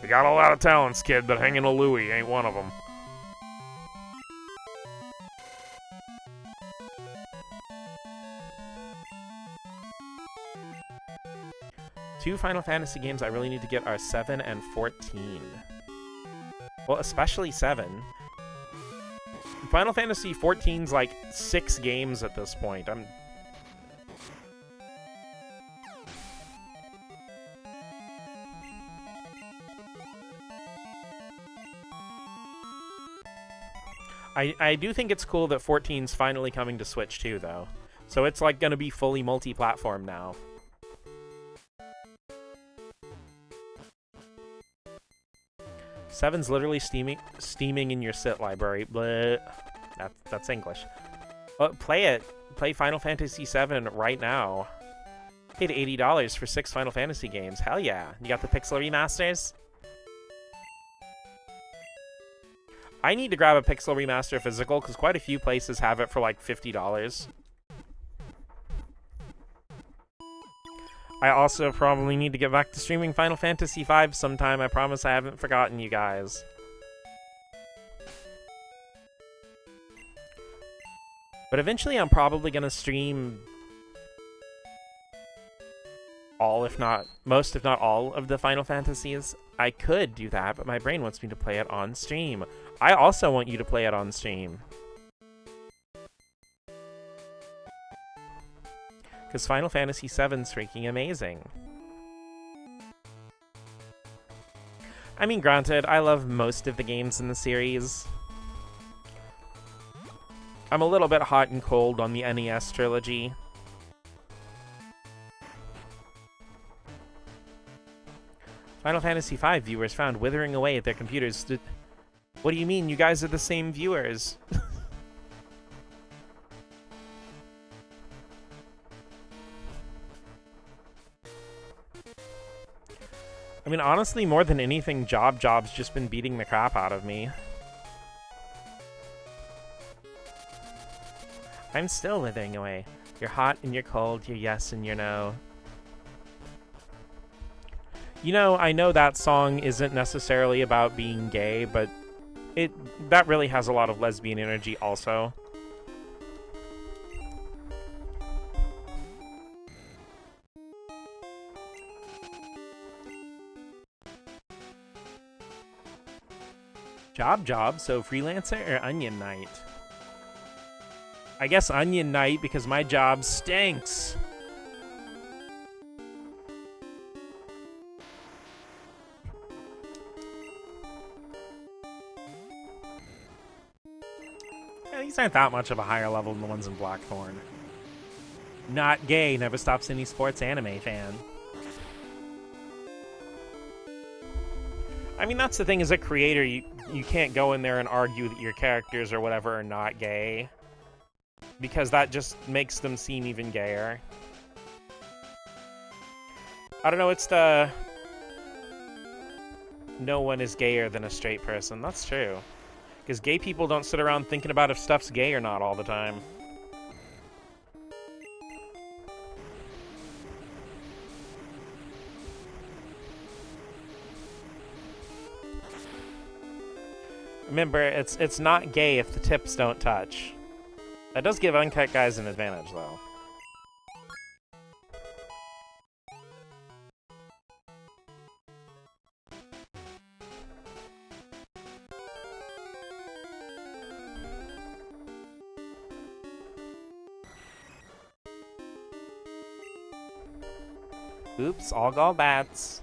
You got a lot of talents, kid, but hanging a Louie ain't one of them. Two Final Fantasy games I really need to get are 7 and 14. Well, especially 7. Final Fantasy 14's like 6 games at this point. I do think it's cool that 14's finally coming to Switch too, though. So it's like gonna be fully multi-platform now. Seven's literally steaming in your sit library. Bleh. That's English. But play it. Play Final Fantasy VII right now. Paid $80 for 6 Final Fantasy games. Hell yeah. You got the Pixel remasters? I need to grab a Pixel remaster physical because quite a few places have it for like $50. I also probably need to get back to streaming Final Fantasy V sometime. I promise I haven't forgotten you guys. But eventually I'm probably going to stream all, if not most, if not all of the Final Fantasies. I could do that, but my brain wants me to play it on stream. I also want you to play it on stream. Because Final Fantasy VII's freaking amazing. I mean, granted, I love most of the games in the series. I'm a little bit hot and cold on the NES trilogy. Final Fantasy V viewers found withering away at their computers. What do you mean? You guys are the same viewers. I mean, honestly, more than anything, Job's just been beating the crap out of me. I'm still withering away. You're hot and you're cold, you're yes and you're no. You know, I know that song isn't necessarily about being gay, but that really has a lot of lesbian energy also. Job, so Freelancer or Onion Knight? I guess Onion Knight because my job stinks. Yeah, these aren't that much of a higher level than the ones in Blackthorn. Not gay, never stops any sports anime fan. I mean, that's the thing, as a creator, you can't go in there and argue that your characters or whatever are not gay. Because that just makes them seem even gayer. I don't know, it's the... No one is gayer than a straight person. That's true. Because gay people don't sit around thinking about if stuff's gay or not all the time. Remember, it's not gay if the tips don't touch. That does give uncut guys an advantage, though. Oops, all Golbats.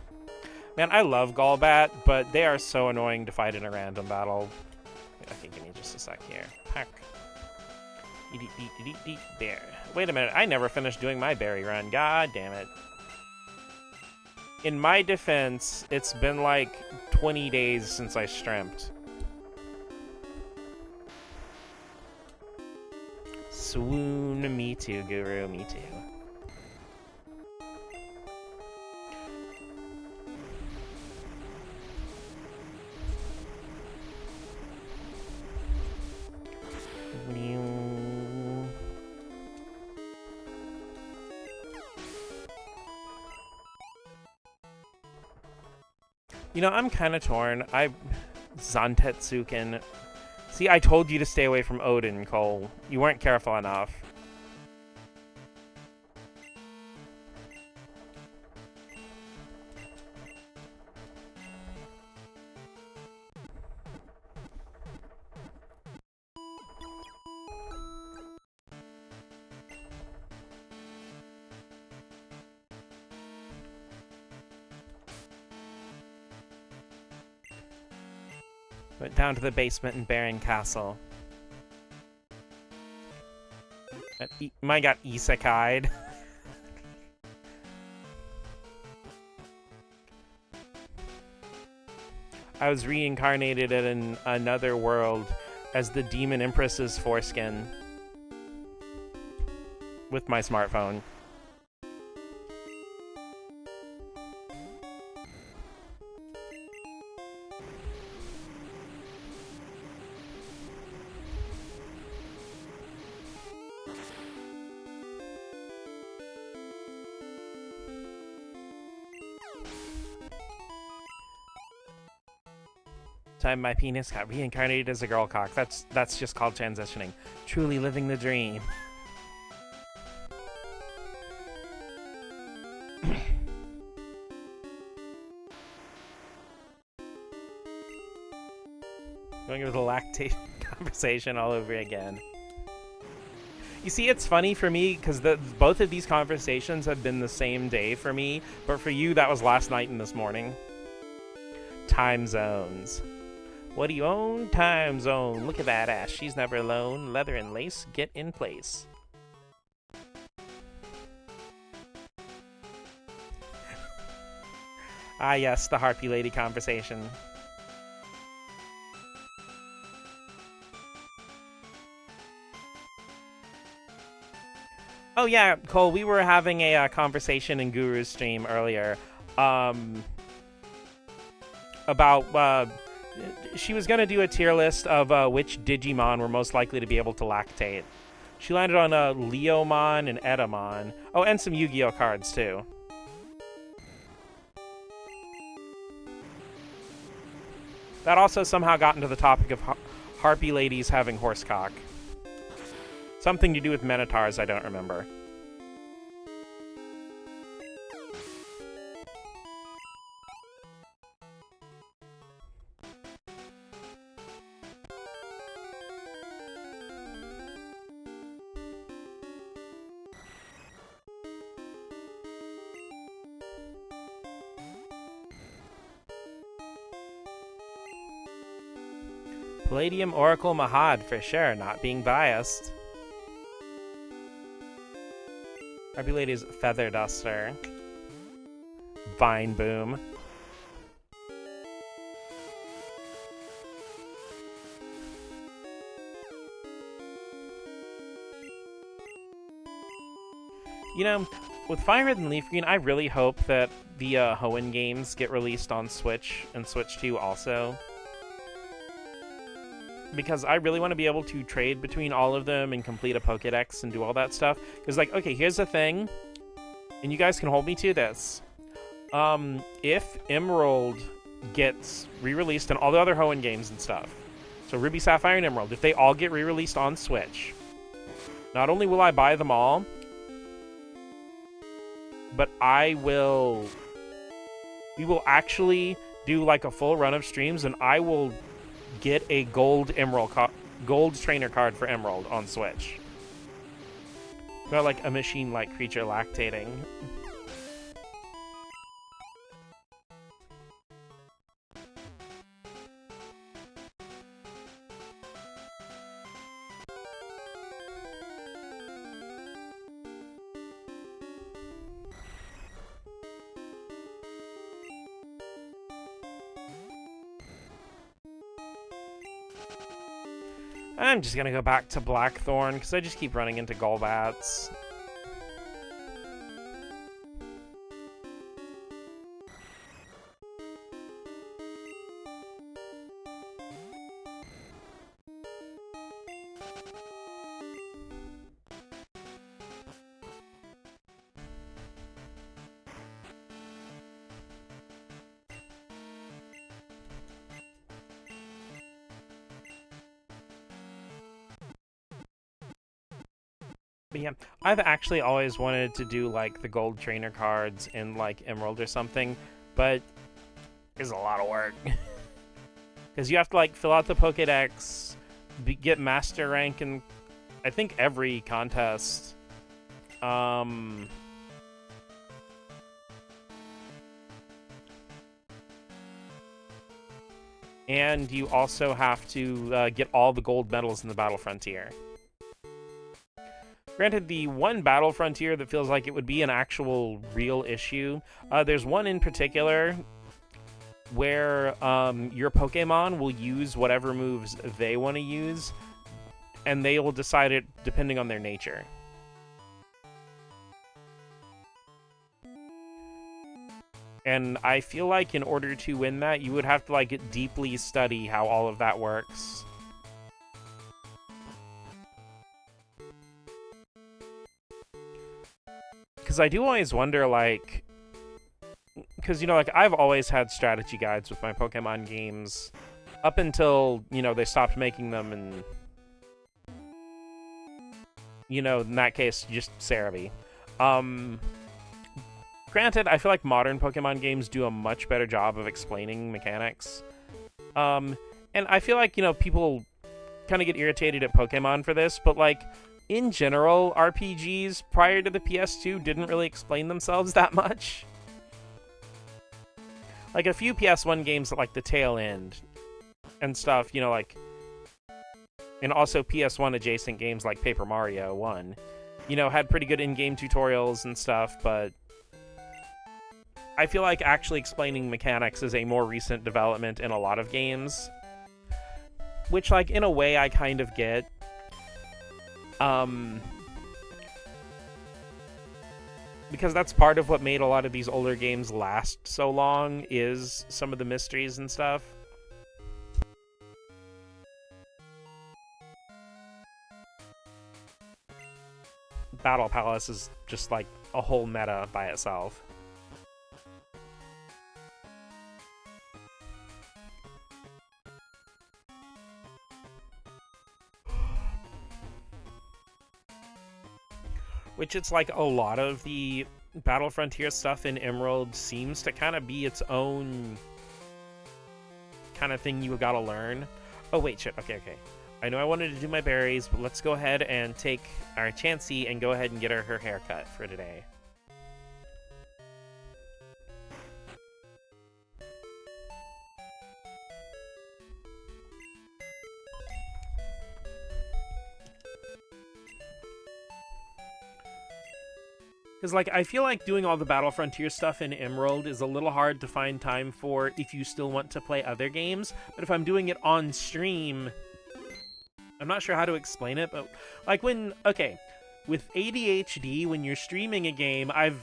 Man, I love Golbat, but they are so annoying to fight in a random battle. Okay, give me just a sec here. Pack. There. Wait a minute, I never finished doing my berry run. God damn it. In my defense, it's been like 20 days since I streamed. Swoon, me too, Guru, me too. You know, I'm kind of torn. Zantetsuken. See, I told you to stay away from Odin, Cole. You weren't careful enough. Went down to the basement in Baron Castle. Mine got isekai'd. I was reincarnated in another world as the Demon Empress's foreskin. With my smartphone. Time my penis got reincarnated as a girl cock. That's just called transitioning. Truly living the dream. Going over the lactation conversation all over again. You see, it's funny for me because both of these conversations have been the same day for me, but for you, that was last night and this morning. Time zones. What do you own? Time zone. Look at that ass. She's never alone. Leather and lace. Get in place. Ah, yes, the Harpy Lady conversation. Oh yeah, Cole, we were having a conversation in Guru's stream earlier about she was going to do a tier list of which Digimon were most likely to be able to lactate. She landed on Leomon and Edamon. Oh, and some Yu-Gi-Oh cards, too. That also somehow got into the topic of Harpy ladies having horsecock. Something to do with Minotaurs, I don't remember. Palladium Oracle Mahad for sure, not being biased. Arbulade's Feather Duster. Vine Boom. You know, with Fire Red and Leaf Green, I really hope that the Hoenn games get released on Switch and Switch 2 also. Because I really want to be able to trade between all of them and complete a Pokédex and do all that stuff. Because, like, okay, here's the thing, and you guys can hold me to this. If Emerald gets re-released and all the other Hoenn games and stuff, so Ruby, Sapphire, and Emerald, if they all get re-released on Switch, not only will I buy them all, but we will actually do like a full run of streams, and I will get a gold trainer card for Emerald on Switch. Not like a machine-like creature lactating. I'm just gonna go back to Blackthorn, because I just keep running into Golbats. But yeah, I've actually always wanted to do like the gold trainer cards in like Emerald or something, but it's a lot of work. Because you have to like fill out the Pokédex, get master rank in I think every contest. And you also have to get all the gold medals in the Battle Frontier. Granted, the one Battle Frontier that feels like it would be an actual real issue, there's one in particular where your Pokemon will use whatever moves they want to use, and they will decide it depending on their nature. And I feel like in order to win that, you would have to like deeply study how all of that works. Because I do always wonder, like, because, you know, like, I've always had strategy guides with my Pokemon games up until, you know, they stopped making them, and, you know, in that case, just Cerebi. Granted, I feel like modern Pokemon games do a much better job of explaining mechanics. And I feel like, you know, people kind of get irritated at Pokemon for this, but, like, in general, RPGs prior to the PS2 didn't really explain themselves that much. Like, a few PS1 games at, like, the tail end and stuff, you know, like... And also PS1 adjacent games like Paper Mario 1, you know, had pretty good in-game tutorials and stuff, but... I feel like actually explaining mechanics is a more recent development in a lot of games. Which, like, in a way I kind of get. Because that's part of what made a lot of these older games last so long, is some of the mysteries and stuff. Battle Palace is just like a whole meta by itself. Which it's like a lot of the Battle Frontier stuff in Emerald seems to kind of be its own kind of thing you gotta learn. Oh, wait, shit. Okay. I know I wanted to do my berries, but let's go ahead and take our Chansey and go ahead and get her haircut for today. Because, like, I feel like doing all the Battle Frontier stuff in Emerald is a little hard to find time for if you still want to play other games. But if I'm doing it on stream, I'm not sure how to explain it, but, like, okay, with ADHD, when you're streaming a game, I've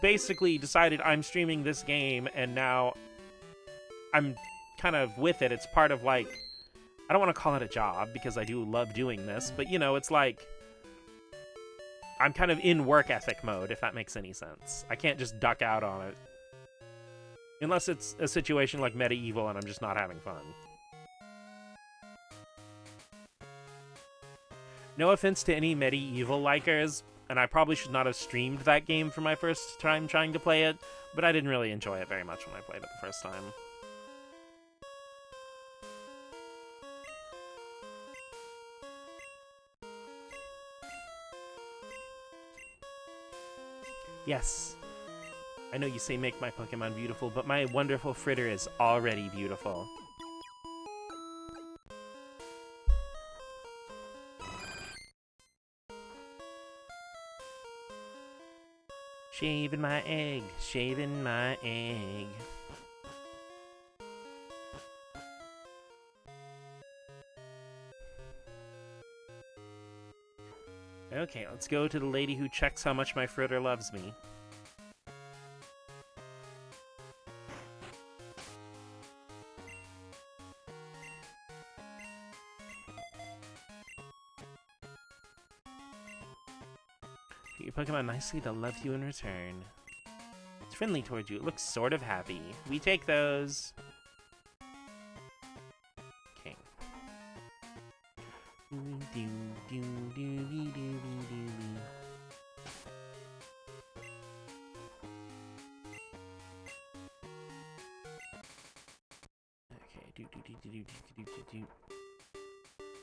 basically decided I'm streaming this game, and now I'm kind of with it. It's part of, like, I don't want to call it a job, because I do love doing this, but, you know, it's like, I'm kind of in work ethic mode, if that makes any sense. I can't just duck out on it. Unless it's a situation like Medieval and I'm just not having fun. No offense to any Medieval likers, and I probably should not have streamed that game for my first time trying to play it, but I didn't really enjoy it very much when I played it the first time. Yes, I know you say make my Pokemon beautiful, but my wonderful Fritter is already beautiful. Shaving my egg, shaving my egg. Okay, let's go to the lady who checks how much my Fritter loves me. Treat your Pokemon nicely, they'll love you in return. It's friendly towards you, it looks sort of happy. We take those. Okay.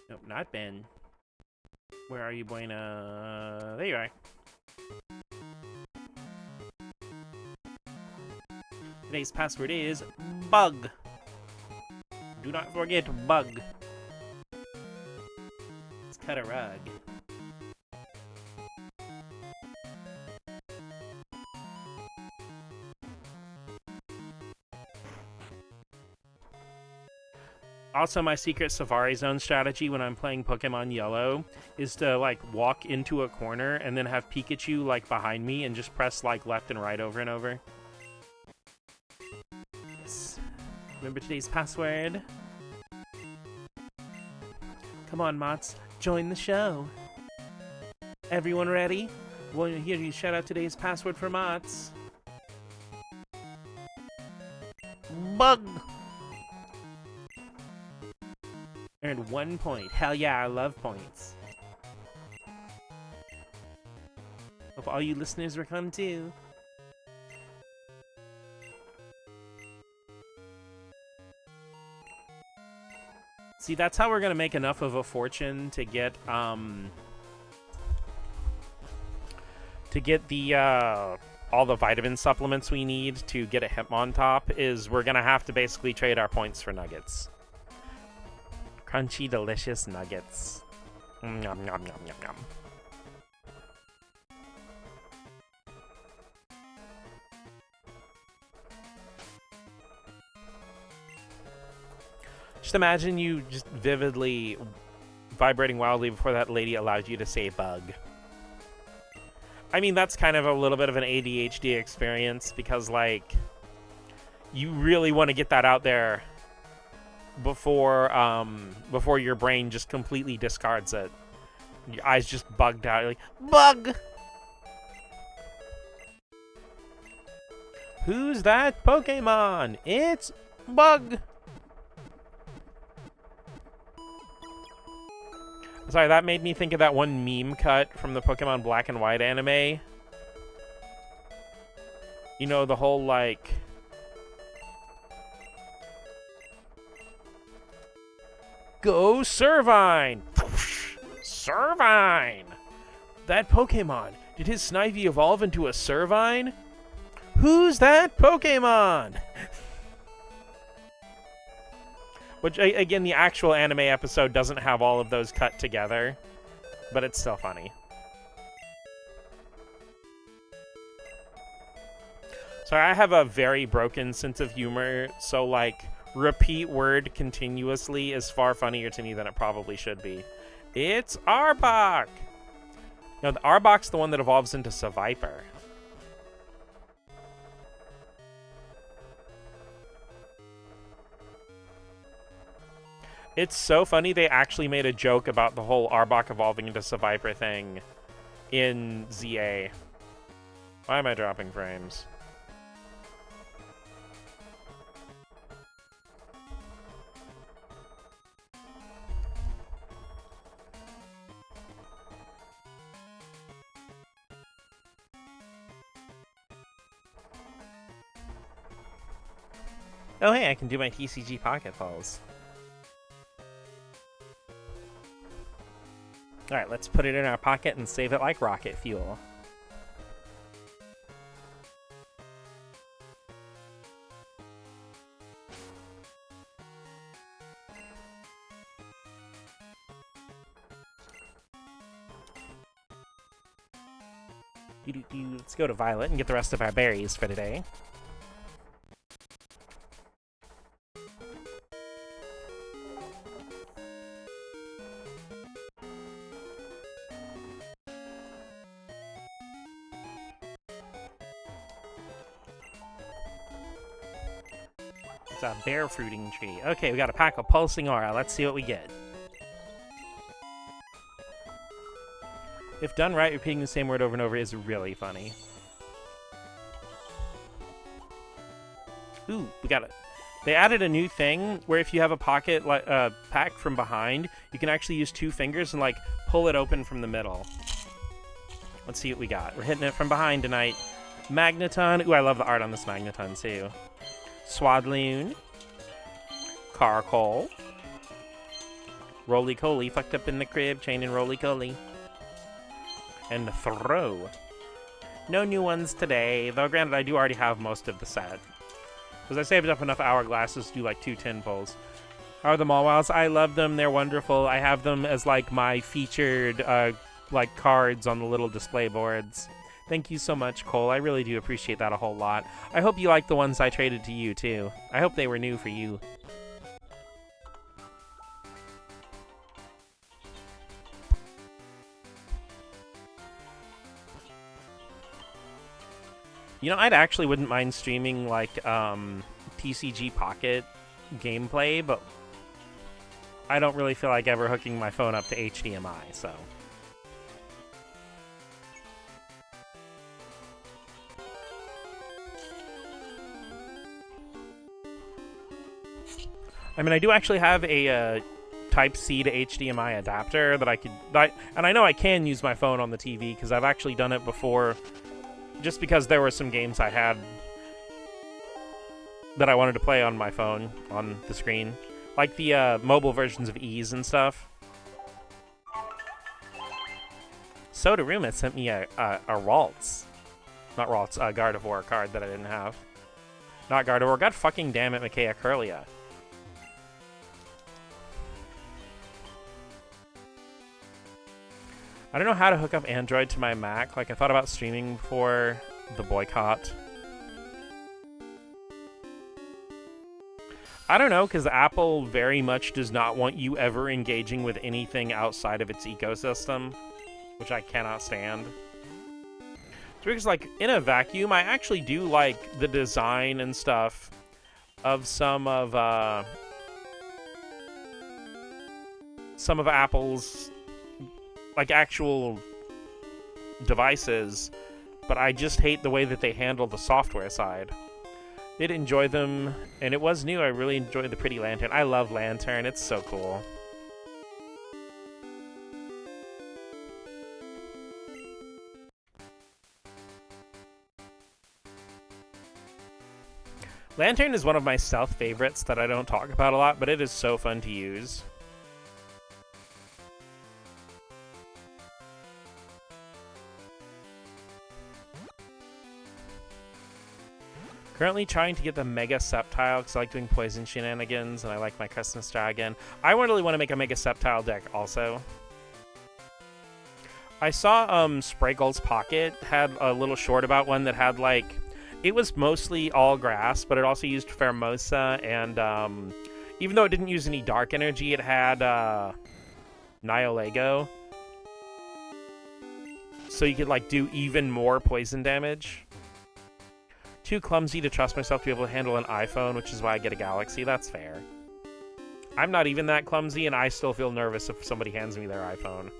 Nope, not Ben. Where are you, Buena? There you are. Today's password is bug. Do not forget bug. Let's cut a rug. Also, my secret Safari Zone strategy when I'm playing Pokemon Yellow is to, like, walk into a corner and then have Pikachu, like, behind me and just press, like, left and right over and over. Yes. Remember today's password? Come on, Mots. Join the show. Everyone ready? Want to hear you shout out today's password for Mots? Bug! Earned 1 point. Hell yeah, I love points. Hope all you listeners were fun too. See, that's how we're gonna make enough of a fortune to get the all the vitamin supplements we need to get a Hitmontop. Is we're gonna have to basically trade our points for nuggets. Crunchy, delicious nuggets. Nom, nom, nom, nom, nom. Just imagine you just vividly vibrating wildly before that lady allowed you to say bug. I mean, that's kind of a little bit of an ADHD experience because, like, you really want to get that out there before your brain just completely discards it. Your eyes just bugged out. You're like, bug! Who's that Pokemon? It's Bug! Sorry, that made me think of that one meme cut from the Pokemon Black and White anime. You know, the whole, like... Go Servine! Servine! That Pokemon! Did his Snivy evolve into a Servine? Who's that Pokemon? Which, again, the actual anime episode doesn't have all of those cut together, but it's still funny. Sorry, I have a very broken sense of humor, so, like, repeat word continuously is far funnier to me than it probably should be. It's Arbok! No, the Arbok's the one that evolves into Seviper. It's so funny they actually made a joke about the whole Arbok evolving into Seviper thing in ZA. Why am I dropping frames? Oh hey, I can do my TCG pocket pulls. Alright, let's put it in our pocket and save it like rocket fuel. Let's go to Violet and get the rest of our berries for today. It's a bear fruiting tree. Okay, we got a pack of Pulsing Aura. Let's see what we get. If done right, repeating the same word over and over is really funny. Ooh, we got it. They added a new thing where if you have a pocket pack from behind, you can actually use 2 fingers and like pull it open from the middle. Let's see what we got. We're hitting it from behind tonight. Magneton. Ooh, I love the art on this Magneton too. Swadloon. Carkol. Roly-Coly, fucked up in the crib, chain and Roly-Coly. And Throw. No new ones today, though granted I do already have most of the set. Because I saved up enough hourglasses to do like 2 tin pulls. How are the Mawwows? I love them, they're wonderful. I have them as like my featured like cards on the little display boards. Thank you so much, Cole. I really do appreciate that a whole lot. I hope you like the ones I traded to you too. I hope they were new for you. You know, I'd actually wouldn't mind streaming, like, TCG Pocket gameplay, but I don't really feel like ever hooking my phone up to HDMI, so. I mean, I do actually have a Type-C to HDMI adapter that I could... and I know I can use my phone on the TV, because I've actually done it before... Just because there were some games I had that I wanted to play on my phone, on the screen. Like the mobile versions of Ys and stuff. Sodaruma sent me a Ralts. Not Ralts, a Gardevoir card that I didn't have. Not Gardevoir, god fucking damn it, Mikaea Curlia. I don't know how to hook up Android to my Mac. Like, I thought about streaming before the boycott. I don't know, because Apple very much does not want you ever engaging with anything outside of its ecosystem, which I cannot stand. So because, like, in a vacuum, I actually do like the design and stuff of some of Apple's like actual devices, but I just hate the way that they handle the software side. Did enjoy them, and it was new. I really enjoyed the pretty lantern. I love Lantern, it's so cool. Lantern is one of my stealth favorites that I don't talk about a lot, but it is so fun to use. Currently trying to get the Mega Sceptile because I like doing poison shenanigans and I like my Christmas dragon. I really want to make a Mega Sceptile deck also. I saw Spraggle's Pocket had a little short about one that had like... it was mostly all grass, but it also used Pheromosa, and even though it didn't use any dark energy, it had Nihilego. So you could, like, do even more poison damage. Too clumsy to trust myself to be able to handle an iPhone, which is why I get a Galaxy. That's fair. I'm not even that clumsy, and I still feel nervous if somebody hands me their iPhone.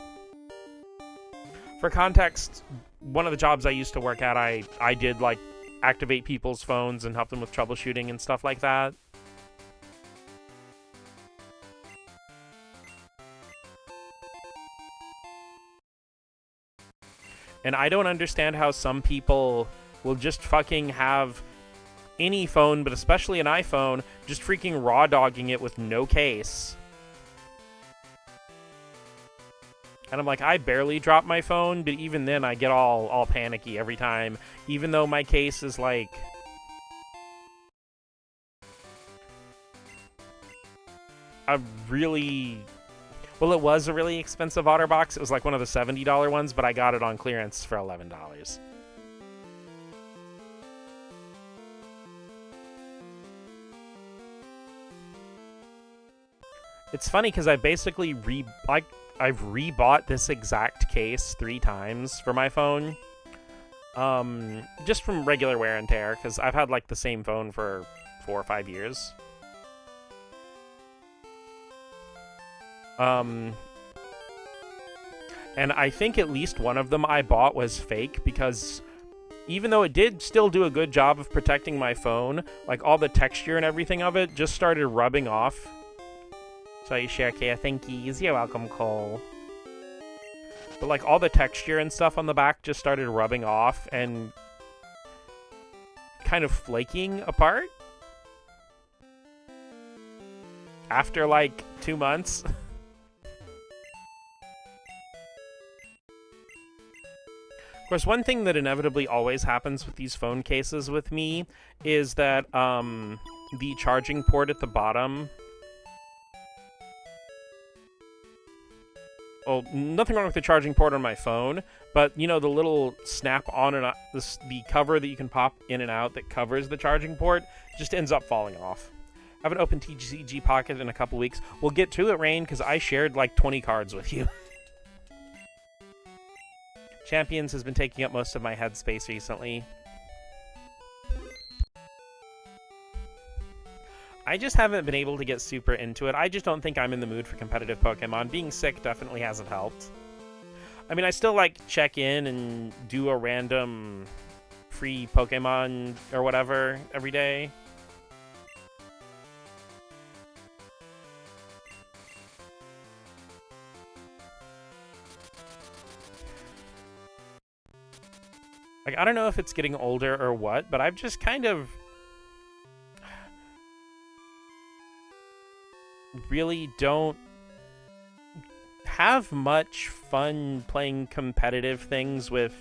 For context, one of the jobs I used to work at, I did, like, activate people's phones and help them with troubleshooting and stuff like that. And I don't understand how some people will just fucking have any phone, but especially an iPhone, just freaking raw dogging it with no case. And I'm like, I barely drop my phone, but even then I get all panicky every time, even though my case is like a really... Well, it was a really expensive OtterBox. It was like one of the $70 ones, but I got it on clearance for $11. It's funny because I basically I've rebought this exact case 3 times for my phone. Just from regular wear and tear, because I've had like the same phone for 4 or 5 years. And I think at least one of them I bought was fake, because even though it did still do a good job of protecting my phone, like all the texture and everything of it just started rubbing off. So you share care, thank yous. You're welcome, Cole. But like all the texture and stuff on the back just started rubbing off and kind of flaking apart. After like 2 months. Of course, one thing that inevitably always happens with these phone cases with me is that the charging port at the bottom... Well, nothing wrong with the charging port on my phone, but, you know, the little snap-on and the cover that you can pop in and out that covers the charging port just ends up falling off. I haven't opened TCG Pocket in a couple weeks. We'll get to it, Rain, because I shared like 20 cards with you. Champions has been taking up most of my headspace recently. I just haven't been able to get super into it. I just don't think I'm in the mood for competitive Pokemon. Being sick definitely hasn't helped. I mean, I still like check in and do a random free Pokemon or whatever every day. Like, I don't know if it's getting older or what, but I've just kind of really don't have much fun playing competitive things with...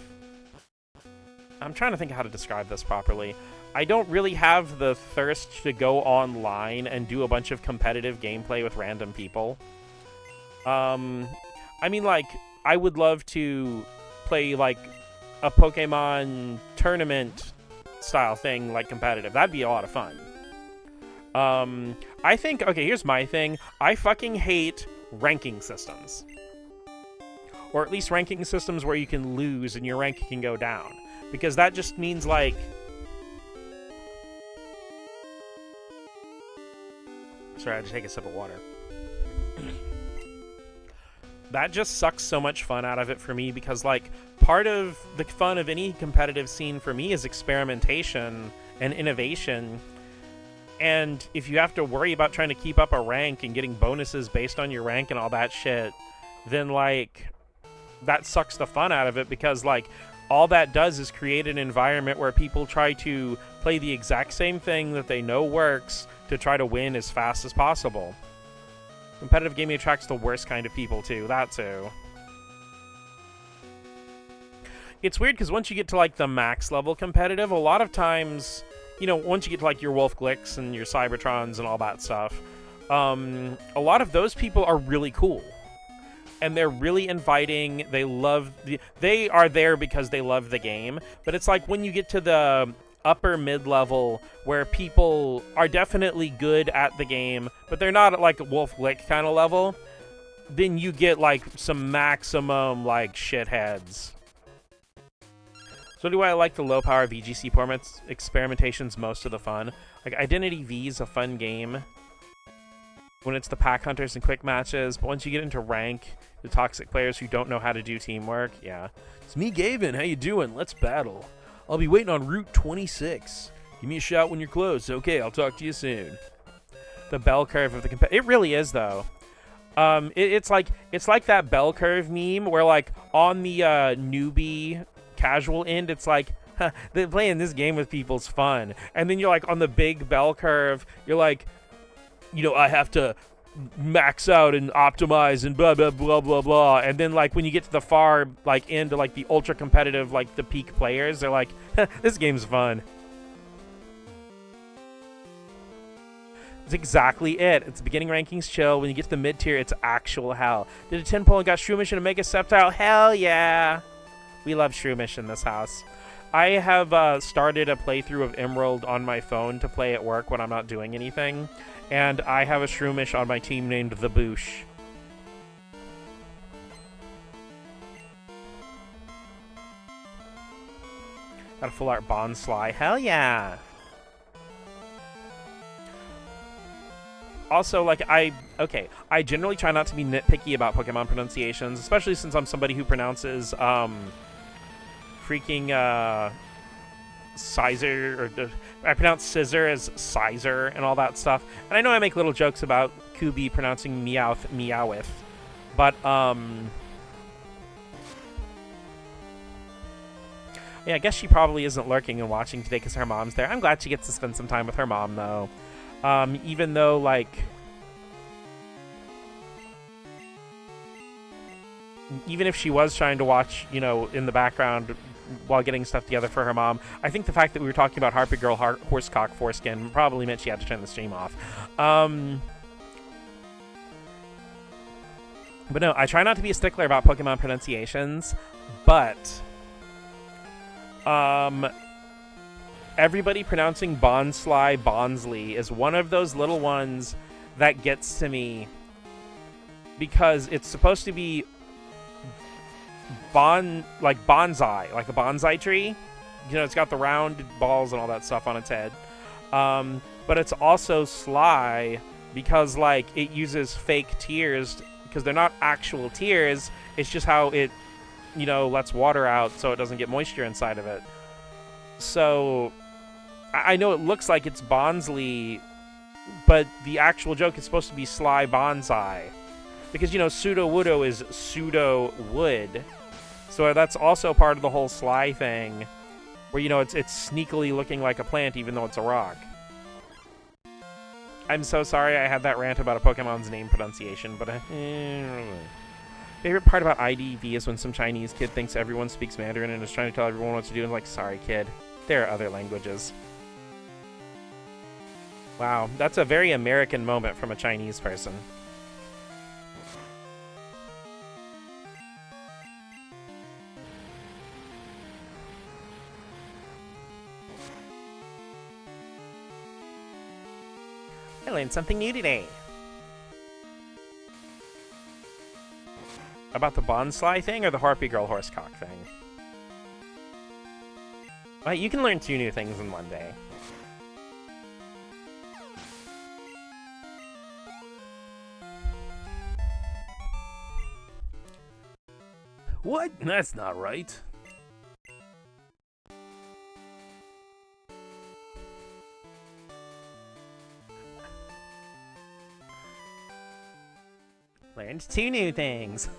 I'm trying to think of how to describe this properly. I don't really have the thirst to go online and do a bunch of competitive gameplay with random people. I mean, like, I would love to play, like, a Pokemon tournament style thing, like competitive. That'd be a lot of fun. I think, okay, here's my thing. I fucking hate ranking systems. Or at least ranking systems where you can lose and your rank can go down. Because that just means, like... Sorry, I had to take a sip of water. That just sucks so much fun out of it for me, because, like, part of the fun of any competitive scene for me is experimentation and innovation. And if you have to worry about trying to keep up a rank and getting bonuses based on your rank and all that shit, then, like, that sucks the fun out of it, because, like, all that does is create an environment where people try to play the exact same thing that they know works to try to win as fast as possible. Competitive gaming attracts the worst kind of people, too. That, too. It's weird, because once you get to, like, the max level competitive, a lot of times, you know, once you get to, like, your Wolf Glicks and your Cybertrons and all that stuff, a lot of those people are really cool. And they're really inviting. They are there because they love the game. But it's like when you get to the upper mid-level where people are definitely good at the game, but they're not at like a Wolf Lick kind of level, then you get like some maximum like shitheads. So do I like the low power VGC formats experimentations most of the fun. Like Identity V is a fun game when it's the pack hunters and quick matches, but once you get into rank, the toxic players who don't know how to do teamwork, yeah. It's me, Gavin. How you doing? Let's battle. I'll be waiting on Route 26. Give me a shout when you're close. Okay, I'll talk to you soon. The bell curve of the it really is though. It's like that bell curve meme where like on the newbie casual end, it's like, huh, playing this game with people's fun, and then you're like on the big bell curve, you're like, you know, I have to max out and optimize and blah blah blah blah blah, and then like when you get to the far like end to like the ultra competitive, like the peak players, they're like, this game's fun. It's exactly it. It's beginning rankings chill. When you get to the mid tier, it's actual hell. Did a 10 pull and got Shroomish and a Mega Sceptile? Hell yeah, we love Shroomish in this house. I have started a playthrough of Emerald on my phone to play at work when I'm not doing anything. And I have a Shroomish on my team named The Boosh. Got a full art Bonsly. Hell yeah! Also, like, I generally try not to be nitpicky about Pokemon pronunciations, especially since I'm somebody who pronounces, Sizer, or I pronounce scissor as Sizer and all that stuff. And I know I make little jokes about Kubi pronouncing Meowth, Meowth. But, yeah, I guess she probably isn't lurking and watching today because her mom's there. I'm glad she gets to spend some time with her mom, though. Even though, like, even if she was trying to watch, you know, in the background while getting stuff together for her mom, I think the fact that we were talking about Harpy Girl Horsecock Foreskin probably meant she had to turn the stream off. But no, I try not to be a stickler about Pokemon pronunciations, but everybody pronouncing Bonsly, Bonsley is one of those little ones that gets to me because it's supposed to be like bonsai, like a bonsai tree. You know, it's got the round balls and all that stuff on its head. But it's also Sly because, like, it uses fake tears because they're not actual tears. It's just how it, you know, lets water out so it doesn't get moisture inside of it. So I know it looks like it's Bonsley, but the actual joke is supposed to be Sly Bonsai. Because, you know, Pseudo-Woodo is pseudo-wood. So that's also part of the whole Sly thing, where, you know, it's sneakily looking like a plant even though it's a rock. I'm so sorry I had that rant about a Pokemon's name pronunciation, but favorite part about IDV is when some Chinese kid thinks everyone speaks Mandarin and is trying to tell everyone what to do and like, sorry kid, there are other languages. Wow, that's a very American moment from a Chinese person. I learned something new today. About the Bonsly thing or the Harpy Girl Horsecock thing? Well, you can learn 2 new things in one day. What? That's not right. Learned 2 new things.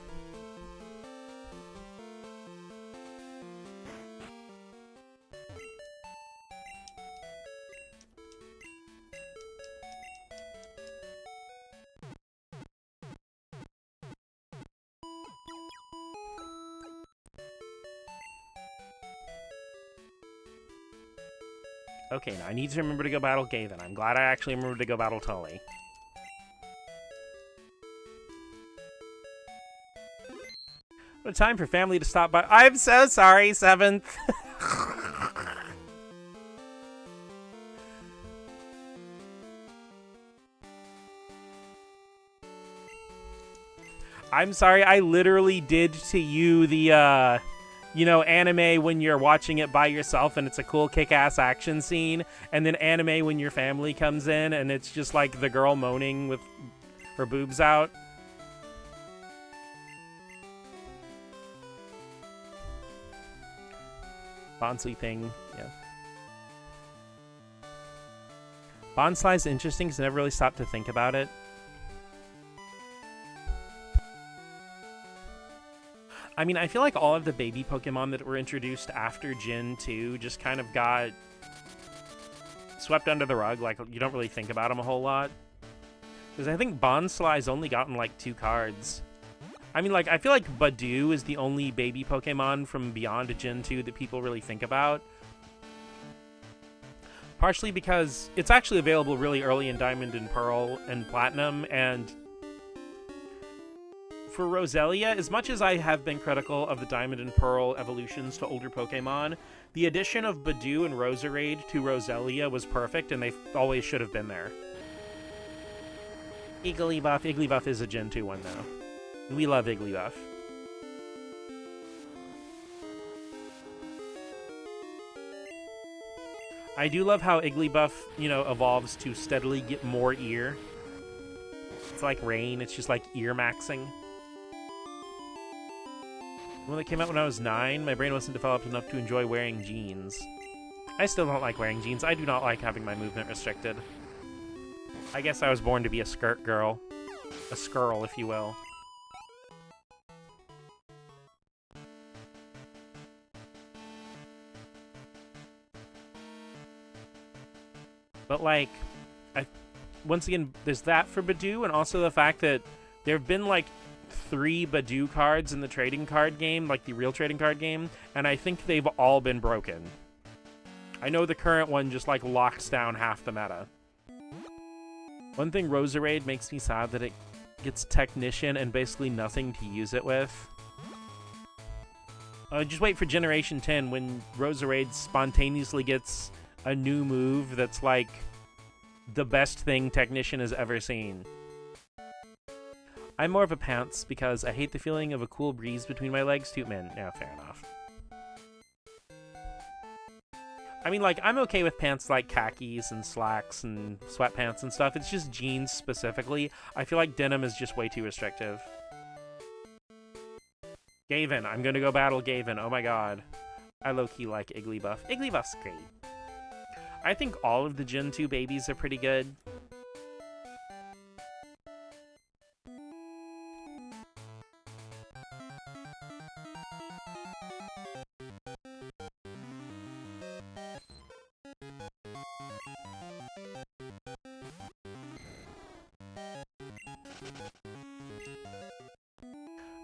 Okay, now I need to remember to go battle Gavin. I'm glad I actually remembered to go battle Tully. What a time for family to stop by. I'm so sorry, 7th. I'm sorry, I literally did to you the, anime when you're watching it by yourself and it's a cool kick-ass action scene, and then anime when your family comes in and it's just like the girl moaning with her boobs out. Bonsly thing, yeah. Bonsly's interesting because I never really stopped to think about it. I mean, I feel like all of the baby Pokemon that were introduced after Gen 2 just kind of got swept under the rug. Like, you don't really think about them a whole lot. Because I think Bonsly's only gotten, like, 2 cards. I mean, like, I feel like Badoo is the only baby Pokemon from beyond Gen 2 that people really think about. Partially because it's actually available really early in Diamond and Pearl and Platinum, and for Roselia, as much as I have been critical of the Diamond and Pearl evolutions to older Pokemon, the addition of Badoo and Roserade to Roselia was perfect, and they always should have been there. Igglybuff. Igglybuff is a Gen 2 one, though. We love Igglybuff. I do love how Igglybuff, evolves to steadily get more ear. It's like rain, it's just like ear maxing. When it came out when I was 9, my brain wasn't developed enough to enjoy wearing jeans. I still don't like wearing jeans. I do not like having my movement restricted. I guess I was born to be a skirt girl. A skirl, if you will. But, like, once again, there's that for Badoo, and also the fact that there have been, like, 3 Badoo cards in the trading card game, like the real trading card game, and I think they've all been broken. I know the current one just, like, locks down half the meta. One thing Roserade makes me sad that it gets Technician and basically nothing to use it with. Just wait for Generation 10 when Roserade spontaneously gets a new move that's like the best thing Technician has ever seen. I'm more of a pants because I hate the feeling of a cool breeze between my legs. Tootman. Yeah, fair enough. I mean, like, I'm okay with pants like khakis and slacks and sweatpants and stuff. It's just jeans specifically. I feel like denim is just way too restrictive. Gavin. I'm gonna go battle Gavin. Oh my god. I low-key like Igglybuff. Igglybuff's great. I think all of the Gen 2 babies are pretty good.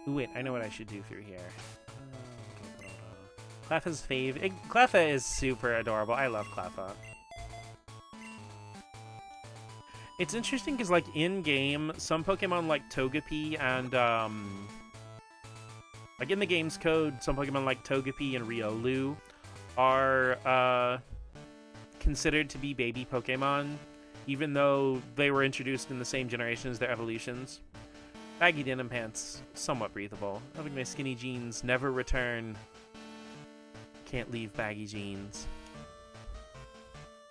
Ooh, wait, I know what I should do through here. Cleffa's fave. Cleffa is super adorable. I love Cleffa. It's interesting because, like, in-game, some Pokemon like Togepi and, like, in the game's code, some Pokemon like Togepi and Riolu are, considered to be baby Pokemon, even though they were introduced in the same generation as their evolutions. Baggy denim pants, somewhat breathable. Having my skinny jeans never return. Can't leave baggy jeans.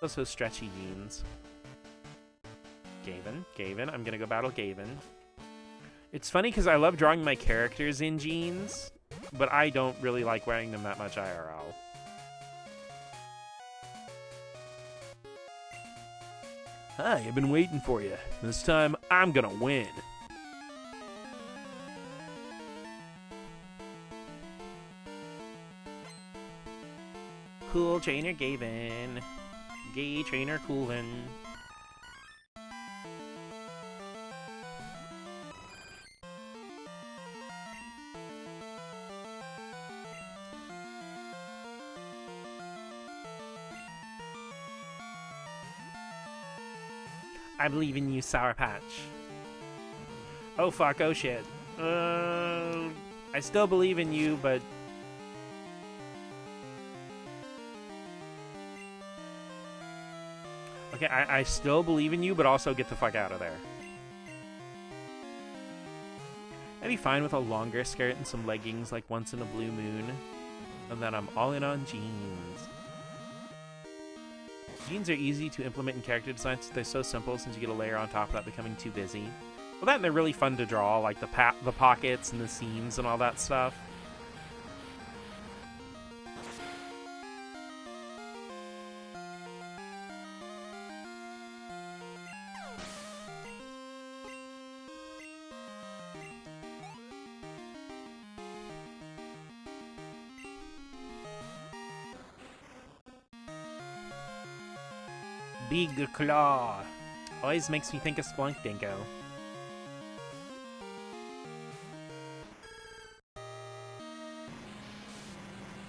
Also stretchy jeans. Gavin. I'm gonna go battle Gavin. It's funny because I love drawing my characters in jeans, but I don't really like wearing them that much IRL. Hi, I've been waiting for you. This time, I'm gonna win. Cool Trainer Gavin. Gay Trainer Coolin. I believe in you, Sour Patch. Oh fuck, oh shit. I still believe in you, but... Okay, I still believe in you, but also get the fuck out of there. I'd be fine with a longer skirt and some leggings like once in a blue moon. And then I'm all in on jeans. Jeans are easy to implement in character designs. They're so simple since you get a layer on top without becoming too busy. Well, that and they're really fun to draw, like the pockets and the seams and all that stuff. Big Claw. Always makes me think of Splunk Dinko.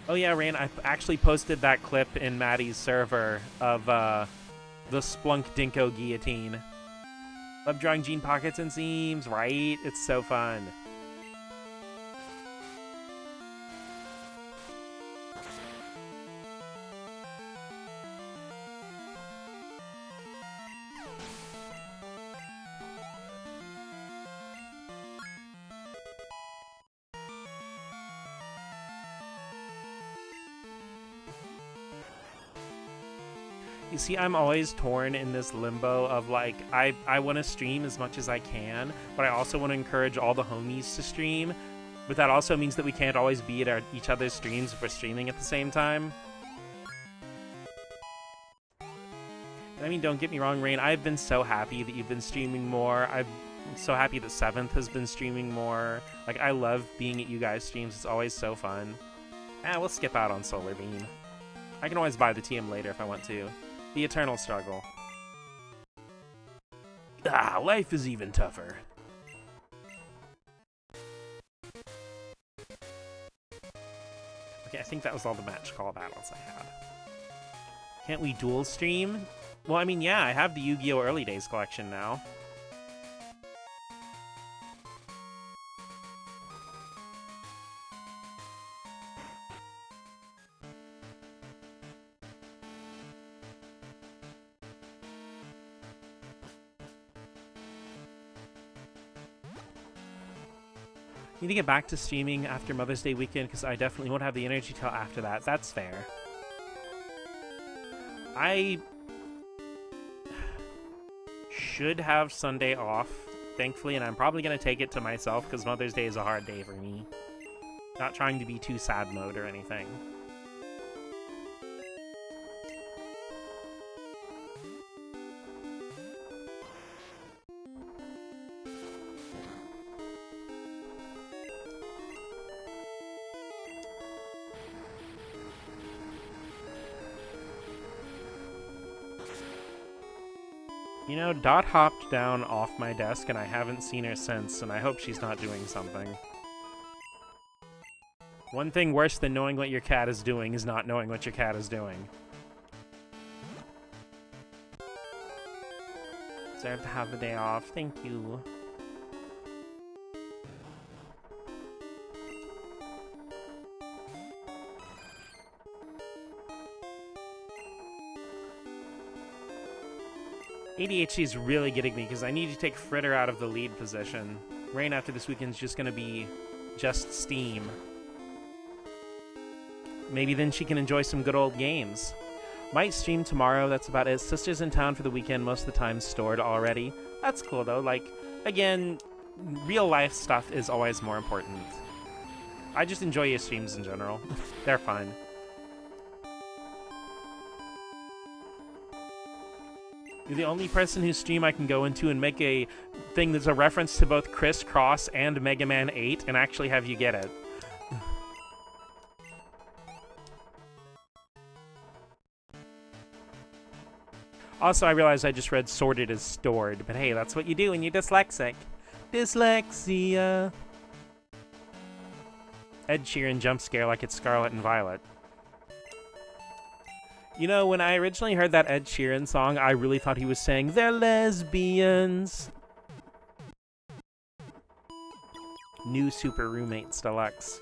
Oh yeah, Rain, I actually posted that clip in Maddie's server of the Splunk Dinko guillotine. Love drawing jean pockets and seams, right? It's so fun. You see, I'm always torn in this limbo of like, I want to stream as much as I can, but I also want to encourage all the homies to stream. But that also means that we can't always be at each other's streams if we're streaming at the same time. And I mean, don't get me wrong, Rain, I've been so happy that you've been streaming more. I'm so happy that 7th has been streaming more. Like, I love being at you guys' streams. It's always so fun. We'll skip out on Solar Beam. I can always buy the TM later if I want to. The eternal struggle. Ah, life is even tougher. Okay, I think that was all the match call battles I had. Can't we dual stream? Well, I mean, yeah, I have the Yu-Gi-Oh! Early Days collection now. Need to get back to streaming after Mother's Day weekend because I definitely won't have the energy till after that. That's fair. I should have Sunday off, thankfully, and I'm probably going to take it to myself because Mother's Day is a hard day for me. Not trying to be too sad mode or anything. You know, Dot hopped down off my desk and I haven't seen her since, and I hope she's not doing something. One thing worse than knowing what your cat is doing is not knowing what your cat is doing. Deserve to have the day off. Thank you. ADHD is really getting me because I need to take Fritter out of the lead position. Rain after this weekend's just going to be just Steam. Maybe then she can enjoy some good old games. Might stream tomorrow, that's about it. Sister's in town for the weekend, most of the time stored already. That's cool though, like, again, real life stuff is always more important. I just enjoy your streams in general. They're fun. You're the only person whose stream I can go into and make a thing that's a reference to both Criss Cross and Mega Man 8 and actually have you get it. Also, I realized I just read sorted as stored, but hey, that's what you do when you're dyslexic. Dyslexia. Ed Sheeran jump scare like it's Scarlet and Violet. You know, when I originally heard that Ed Sheeran song, I really thought he was saying, they're lesbians. New Super Roommates Deluxe.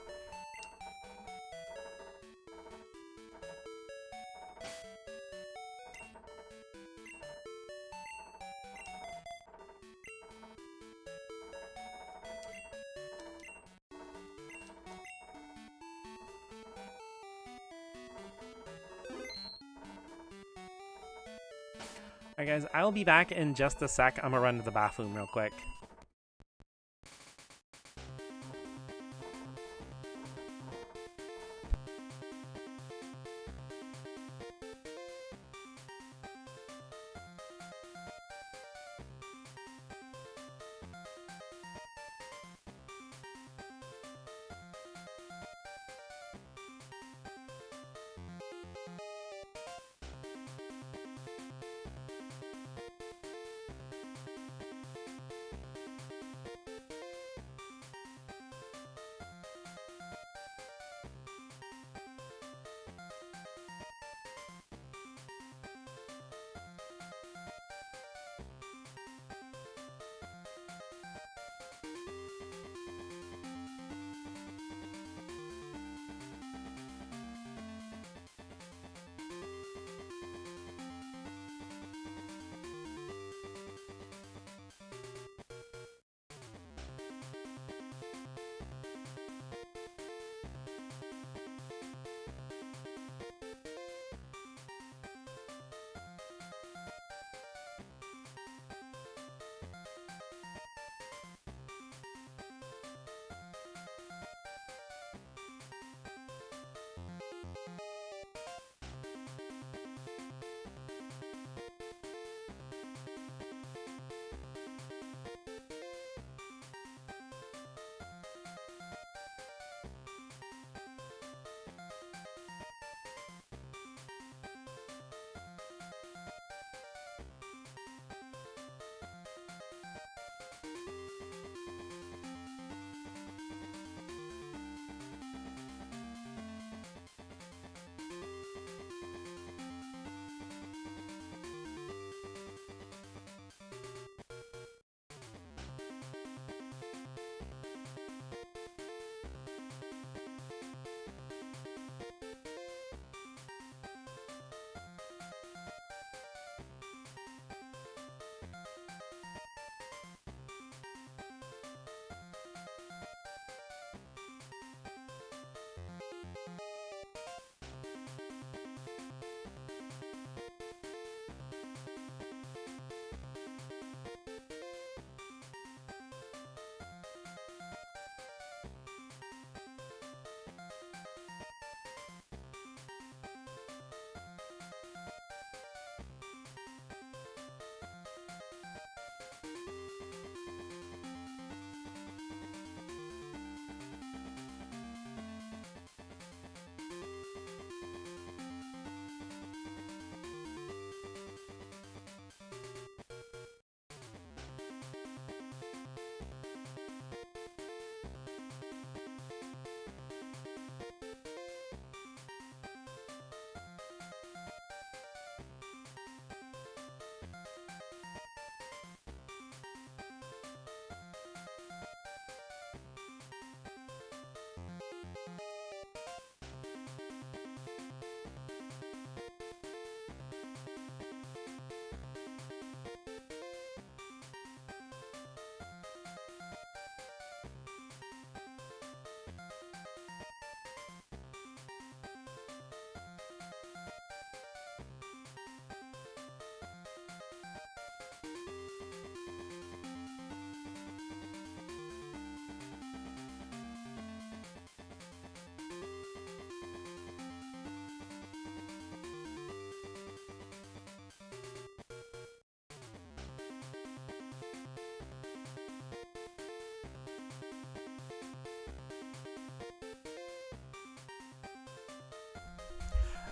Alright guys, I'll be back in just a sec. I'm gonna run to the bathroom real quick.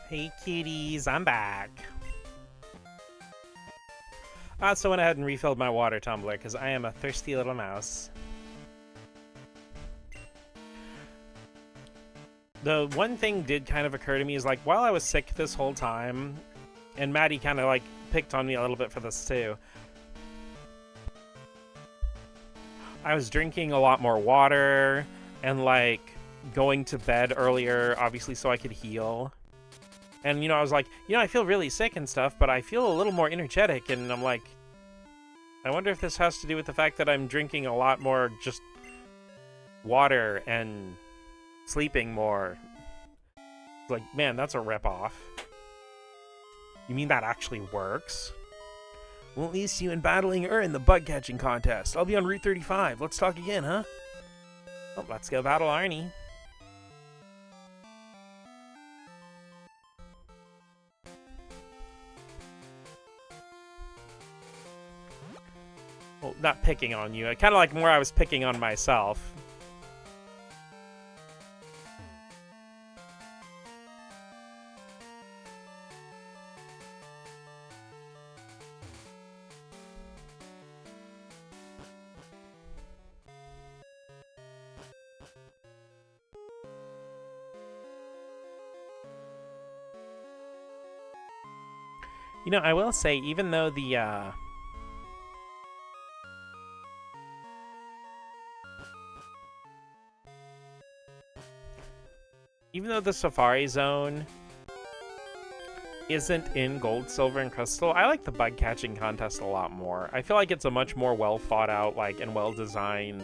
Hey kitties, I'm back. I also went ahead and refilled my water tumbler because I am a thirsty little mouse. The one thing did kind of occur to me is like while I was sick this whole time, and Maddie kind of like picked on me a little bit for this too, I was drinking a lot more water and like going to bed earlier, obviously so I could heal. And, you know, I was like, you know, I feel really sick and stuff, but I feel a little more energetic. And I'm like, I wonder if this has to do with the fact that I'm drinking a lot more just water and sleeping more. Like, man, that's a ripoff. You mean that actually works? Won't least you in battling or in the bug catching contest. I'll be on Route 35. Let's talk again, huh? Oh, let's go battle Arnie. Well, not picking on you. Kind of like more I was picking on myself. You know, I will say, even though the, even though the Safari Zone isn't in Gold, Silver, and Crystal, I like the bug catching contest a lot more. I feel like it's a much more well thought out, like, and well designed,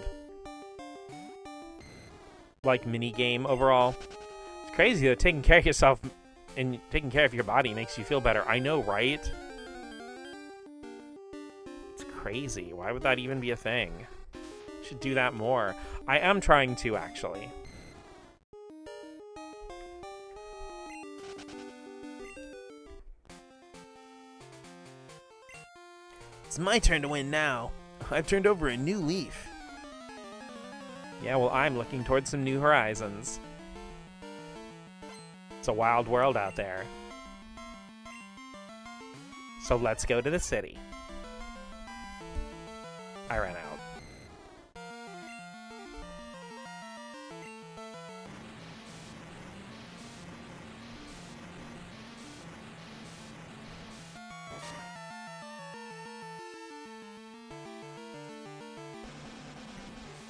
like, mini game overall. It's crazy though, taking care of yourself and taking care of your body makes you feel better. I know, right? It's crazy. Why would that even be a thing? Should do that more. I am trying to, actually. It's my turn to win now. I've turned over a new leaf. Yeah, well, I'm looking towards some new horizons. It's a wild world out there. So let's go to the city. I ran out.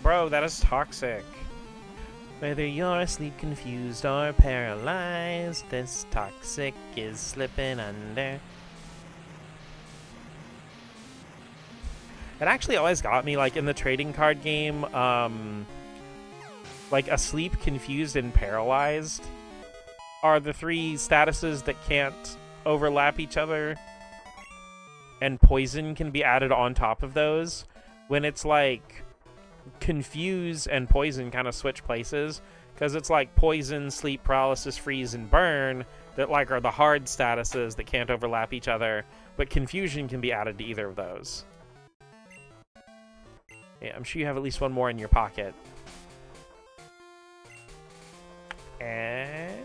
Bro, that is toxic. Whether you're asleep, confused, or paralyzed, this toxic is slipping under. It actually always got me, like, in the trading card game, like, asleep, confused, and paralyzed are the three statuses that can't overlap each other, and poison can be added on top of those. When it's, like, confuse and poison kind of switch places, because it's like poison, sleep, paralysis, freeze, and burn that like are the hard statuses that can't overlap each other, but confusion can be added to either of those. Yeah, I'm sure you have at least one more in your pocket. And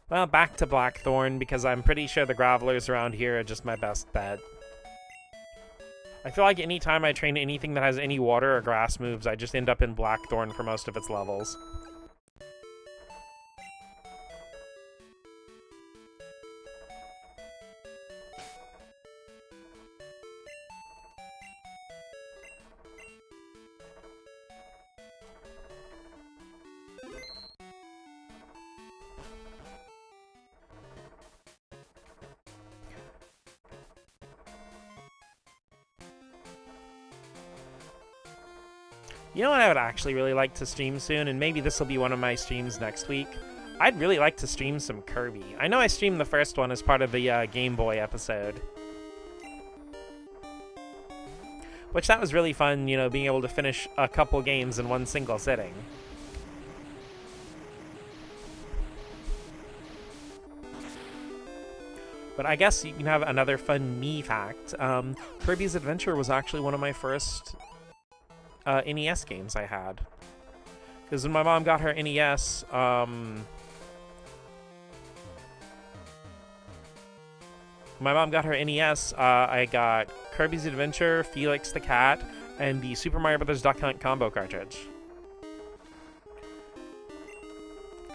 well, back to Blackthorn, because I'm pretty sure the Gravelers around here are just my best bet. I feel like anytime I train anything that has any water or grass moves, I just end up in Blackthorn for most of its levels. You know what I would actually really like to stream soon, and maybe this will be one of my streams next week? I'd really like to stream some Kirby. I know I streamed the first one as part of the Game Boy episode. Which, that was really fun, you know, being able to finish a couple games in one single sitting. But I guess you can have another fun me fact. Kirby's Adventure was actually one of my first NES games I had. Because when my mom got her NES, I got Kirby's Adventure, Felix the Cat, and the Super Mario Bros. Duck Hunt combo cartridge.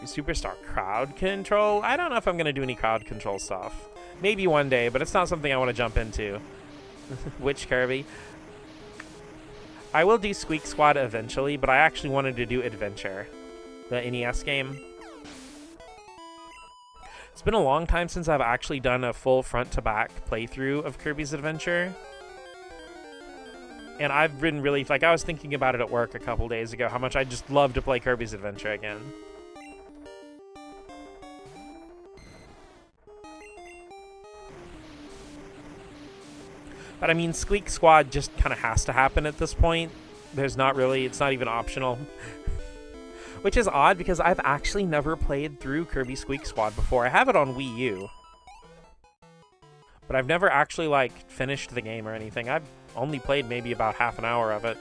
Superstar crowd control? I don't know if I'm going to do any crowd control stuff. Maybe one day, but it's not something I want to jump into. Which Kirby? I will do Squeak Squad eventually, but I actually wanted to do Adventure, the NES game. It's been a long time since I've actually done a full front-to-back playthrough of Kirby's Adventure. And I've been really, like, I was thinking about it at work a couple days ago, how much I just love to play Kirby's Adventure again. But I mean, Squeak Squad just kind of has to happen at this point. There's not really, it's not even optional. Which is odd because I've actually never played through Kirby Squeak Squad before. I have it on Wii U. But I've never actually, like, finished the game or anything. I've only played maybe about half an hour of it.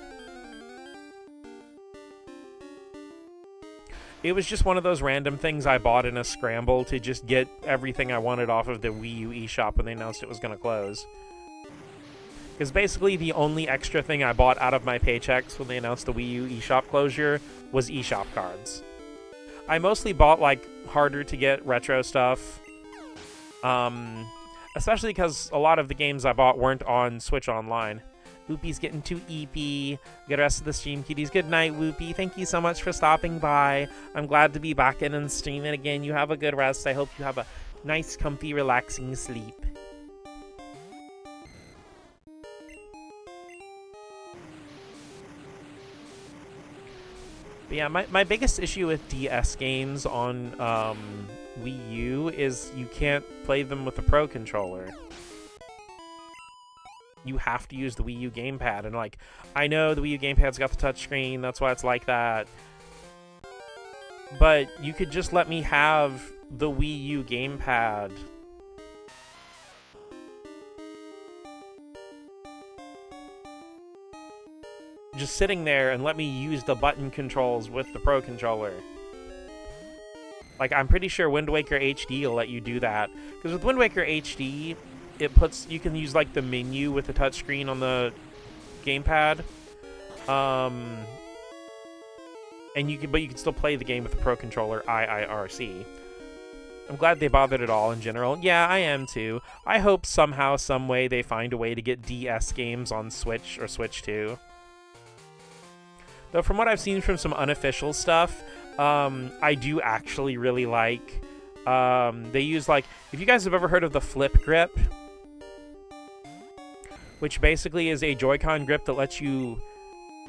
It was just one of those random things I bought in a scramble to just get everything I wanted off of the Wii U eShop when they announced it was going to close. Because basically the only extra thing I bought out of my paychecks when they announced the Wii U eShop closure was eShop cards. I mostly bought, like, harder to get retro stuff. Especially because a lot of the games I bought weren't on Switch Online. Whoopi's getting too eepy. Good rest of the stream, kiddies. Good night, Whoopie. Thank you so much for stopping by. I'm glad to be back in and streaming again. You have a good rest. I hope you have a nice, comfy, relaxing sleep. But yeah, my biggest issue with DS games on Wii U is you can't play them with a Pro Controller. You have to use the Wii U gamepad, and like, I know the Wii U gamepad's got the touchscreen, that's why it's like that. But you could just let me have the Wii U gamepad. Just sitting there and let me use the button controls with the Pro Controller. Like, I'm pretty sure Wind Waker HD will let you do that. Because with Wind Waker HD, you can use, like, the menu with the touchscreen on the gamepad. But you can still play the game with the Pro Controller IIRC. I'm glad they bothered at all in general. Yeah, I am too. I hope somehow, some way they find a way to get DS games on Switch or Switch 2. Though from what I've seen from some unofficial stuff, I do actually really like, they use, like, if you guys have ever heard of the Flip Grip, which basically is a Joy-Con grip that lets you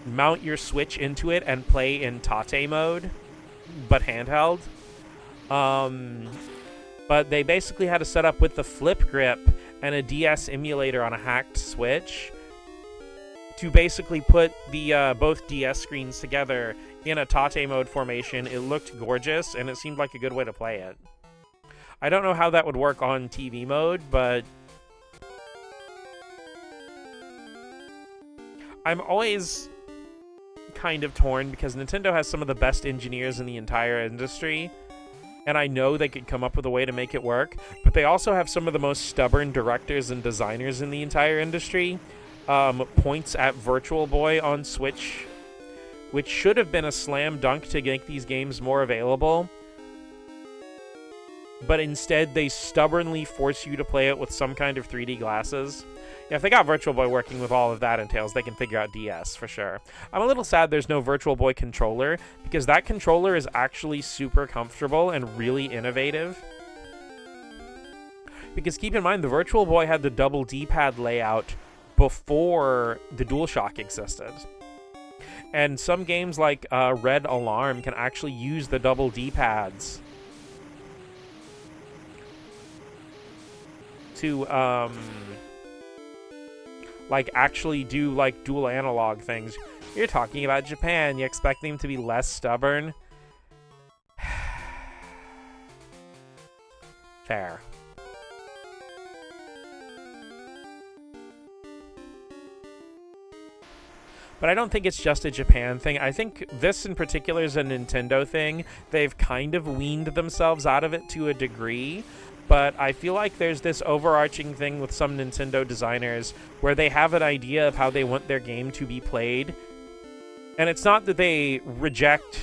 mount your Switch into it and play in Tate mode, but handheld. But they basically had a setup with the Flip Grip and a DS emulator on a hacked Switch to basically put the both DS screens together in a Tate mode formation. It looked gorgeous, and it seemed like a good way to play it. I don't know how that would work on TV mode, but I'm always kind of torn because Nintendo has some of the best engineers in the entire industry, and I know they could come up with a way to make it work, but they also have some of the most stubborn directors and designers in the entire industry. Points at Virtual Boy on Switch, which should have been a slam dunk to make these games more available, but instead they stubbornly force you to play it with some kind of 3D glasses. Yeah, if they got Virtual Boy working with all of that entails, they can figure out DS for sure. I'm a little sad there's no Virtual Boy controller, because that controller is actually super comfortable and really innovative. Because keep in mind, the Virtual Boy had the double D-pad layout before the DualShock existed. And some games like Red Alarm can actually use the double D-pads to like actually do like dual analog things. You're talking about Japan, you expect them to be less stubborn? Fair. But I don't think it's just a Japan thing. I think this in particular is a Nintendo thing. They've kind of weaned themselves out of it to a degree, but I feel like there's this overarching thing with some Nintendo designers where they have an idea of how they want their game to be played. And it's not that they reject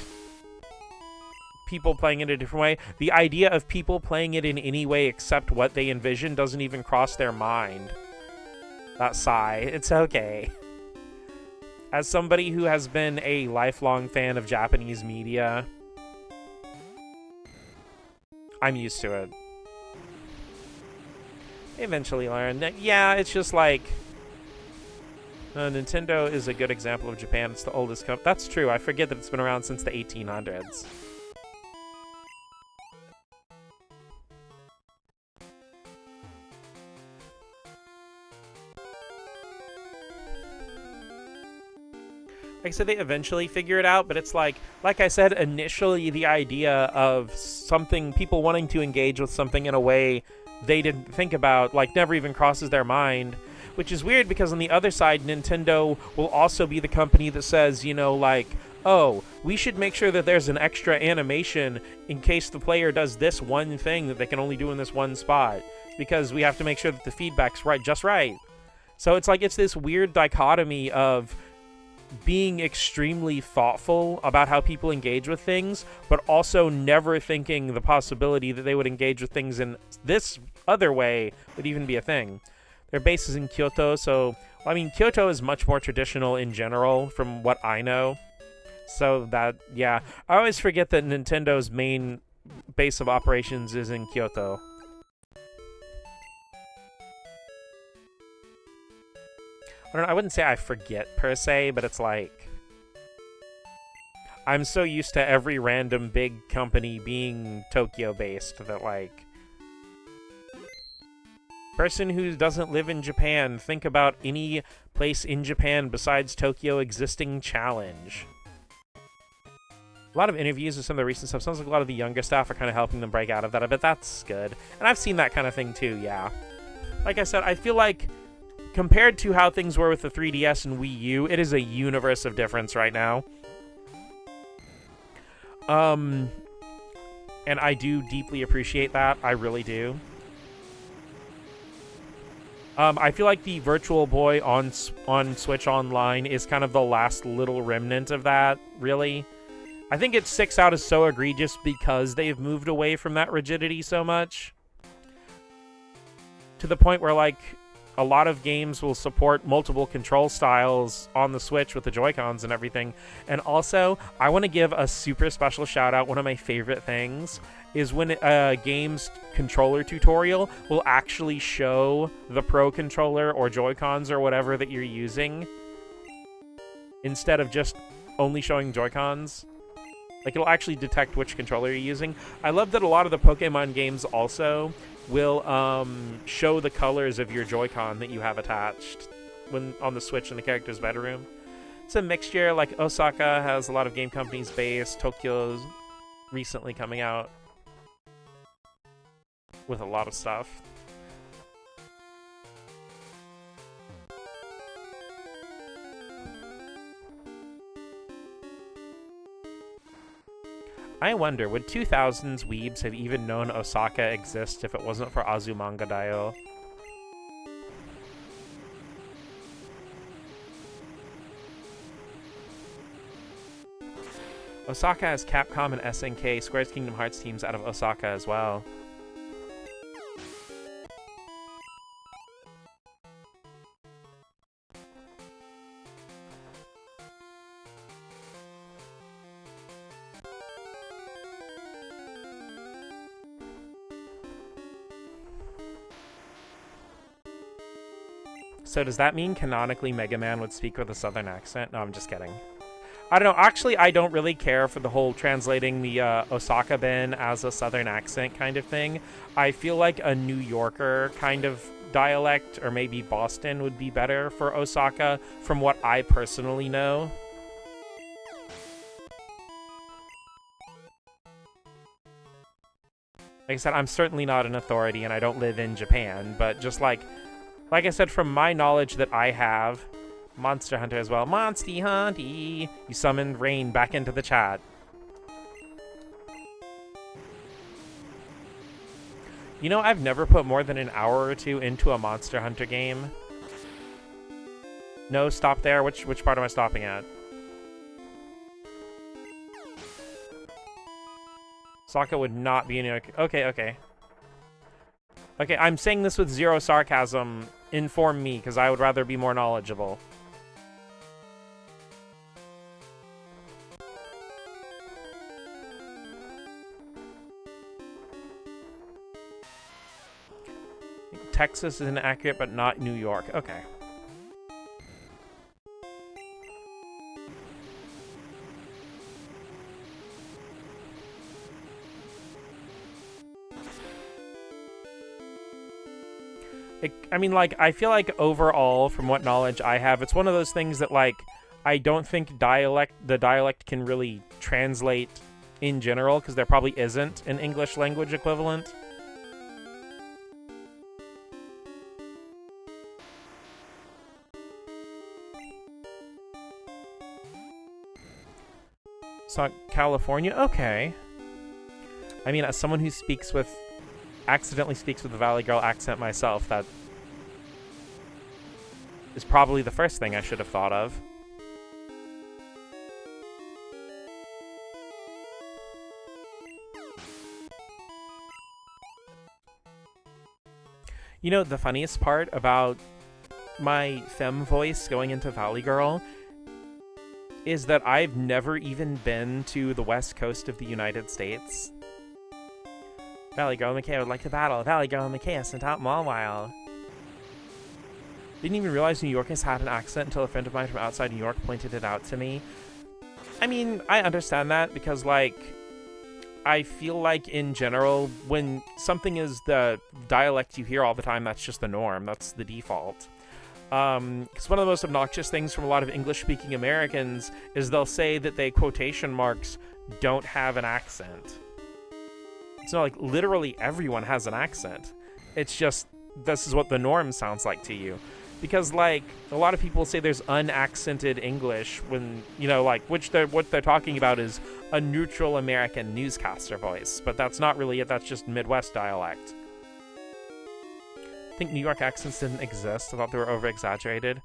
people playing it a different way. The idea of people playing it in any way except what they envision doesn't even cross their mind. That sigh. It's okay. As somebody who has been a lifelong fan of Japanese media, I'm used to it. Eventually learn that, yeah, it's just like, Nintendo is a good example of Japan. It's the oldest company. That's true. I forget that it's been around since the 1800s. Like I said, they eventually figure it out, but it's like I said, initially the idea of something, people wanting to engage with something in a way they didn't think about, like, never even crosses their mind, which is weird because on the other side, Nintendo will also be the company that says, you know, like, oh, we should make sure that there's an extra animation in case the player does this one thing that they can only do in this one spot, because we have to make sure that the feedback's right, just right. So it's like, it's this weird dichotomy of being extremely thoughtful about how people engage with things, but also never thinking the possibility that they would engage with things in this other way would even be a thing. Their base is in Kyoto, so, I mean, Kyoto is much more traditional in general from what I know. So that, yeah. I always forget that Nintendo's main base of operations is in Kyoto. I don't know, I wouldn't say I forget per se, but it's like, I'm so used to every random big company being Tokyo based that, like, person who doesn't live in Japan, think about any place in Japan besides Tokyo existing challenge. A lot of interviews with some of the recent stuff. Sounds like a lot of the younger staff are kind of helping them break out of that. I bet that's good. And I've seen that kind of thing too, yeah. Like I said, I feel like compared to how things were with the 3DS and Wii U, it is a universe of difference right now. And I do deeply appreciate that. I really do. I feel like the Virtual Boy on Switch Online is kind of the last little remnant of that, really. I think it sticks out as so egregious because they've moved away from that rigidity so much. To the point where, like, a lot of games will support multiple control styles on the Switch with the Joy-Cons and everything. And also, I want to give a super special shout-out. One of my favorite things is when a game's controller tutorial will actually show the Pro Controller or Joy-Cons or whatever that you're using, instead of just only showing Joy-Cons. Like, it'll actually detect which controller you're using. I love that a lot of the Pokemon games also will show the colors of your Joy-Con that you have attached when on the Switch in the character's bedroom. It's a mixture. Like, Osaka has a lot of game companies based. Tokyo's recently coming out with a lot of stuff. I wonder, would 2000s weebs have even known Osaka exists if it wasn't for Azumanga Daioh? Osaka has Capcom and SNK, Square's Kingdom Hearts teams out of Osaka as well. So does that mean canonically Mega Man would speak with a southern accent? No, I'm just kidding. I don't know. Actually, I don't really care for the whole translating the Osaka Ben as a southern accent kind of thing. I feel like a New Yorker kind of dialect, or maybe Boston, would be better for Osaka from what I personally know. Like I said, I'm certainly not an authority and I don't live in Japan, but just like I said, from my knowledge that I have, Monster Hunter as well. Monsty Hunty! You summoned Rain back into the chat. You know, I've never put more than an hour or two into a Monster Hunter game. No, stop there. Which part am I stopping at? Sokka would not be in... Okay, okay. Okay, I'm saying this with zero sarcasm. Inform me, because I would rather be more knowledgeable. Texas is inaccurate, but not New York. Okay. I mean, like, I feel like overall, from what knowledge I have, it's one of those things that, like, I don't think the dialect can really translate in general, because there probably isn't an English language equivalent. It's not California? Okay. I mean, as someone who accidentally speaks with a Valley Girl accent myself, that is probably the first thing I should have thought of. You know, the funniest part about my femme voice going into Valley Girl is that I've never even been to the west coast of the United States. Valley Girl McKay would like to battle. Valley Girl McKay sent out Mawile. Didn't even realize New Yorkers had an accent until a friend of mine from outside New York pointed it out to me. I mean, I understand that because, like, I feel like in general, when something is the dialect you hear all the time, that's just the norm. That's the default. Because one of the most obnoxious things from a lot of English-speaking Americans is they'll say that they, quotation marks, don't have an accent. It's not like literally everyone has an accent. It's just, this is what the norm sounds like to you. Because, like, a lot of people say there's unaccented English when, you know, like, what they're talking about is a neutral American newscaster voice. But that's not really it, that's just Midwest dialect. I think New York accents didn't exist. I thought they were over-exaggerated.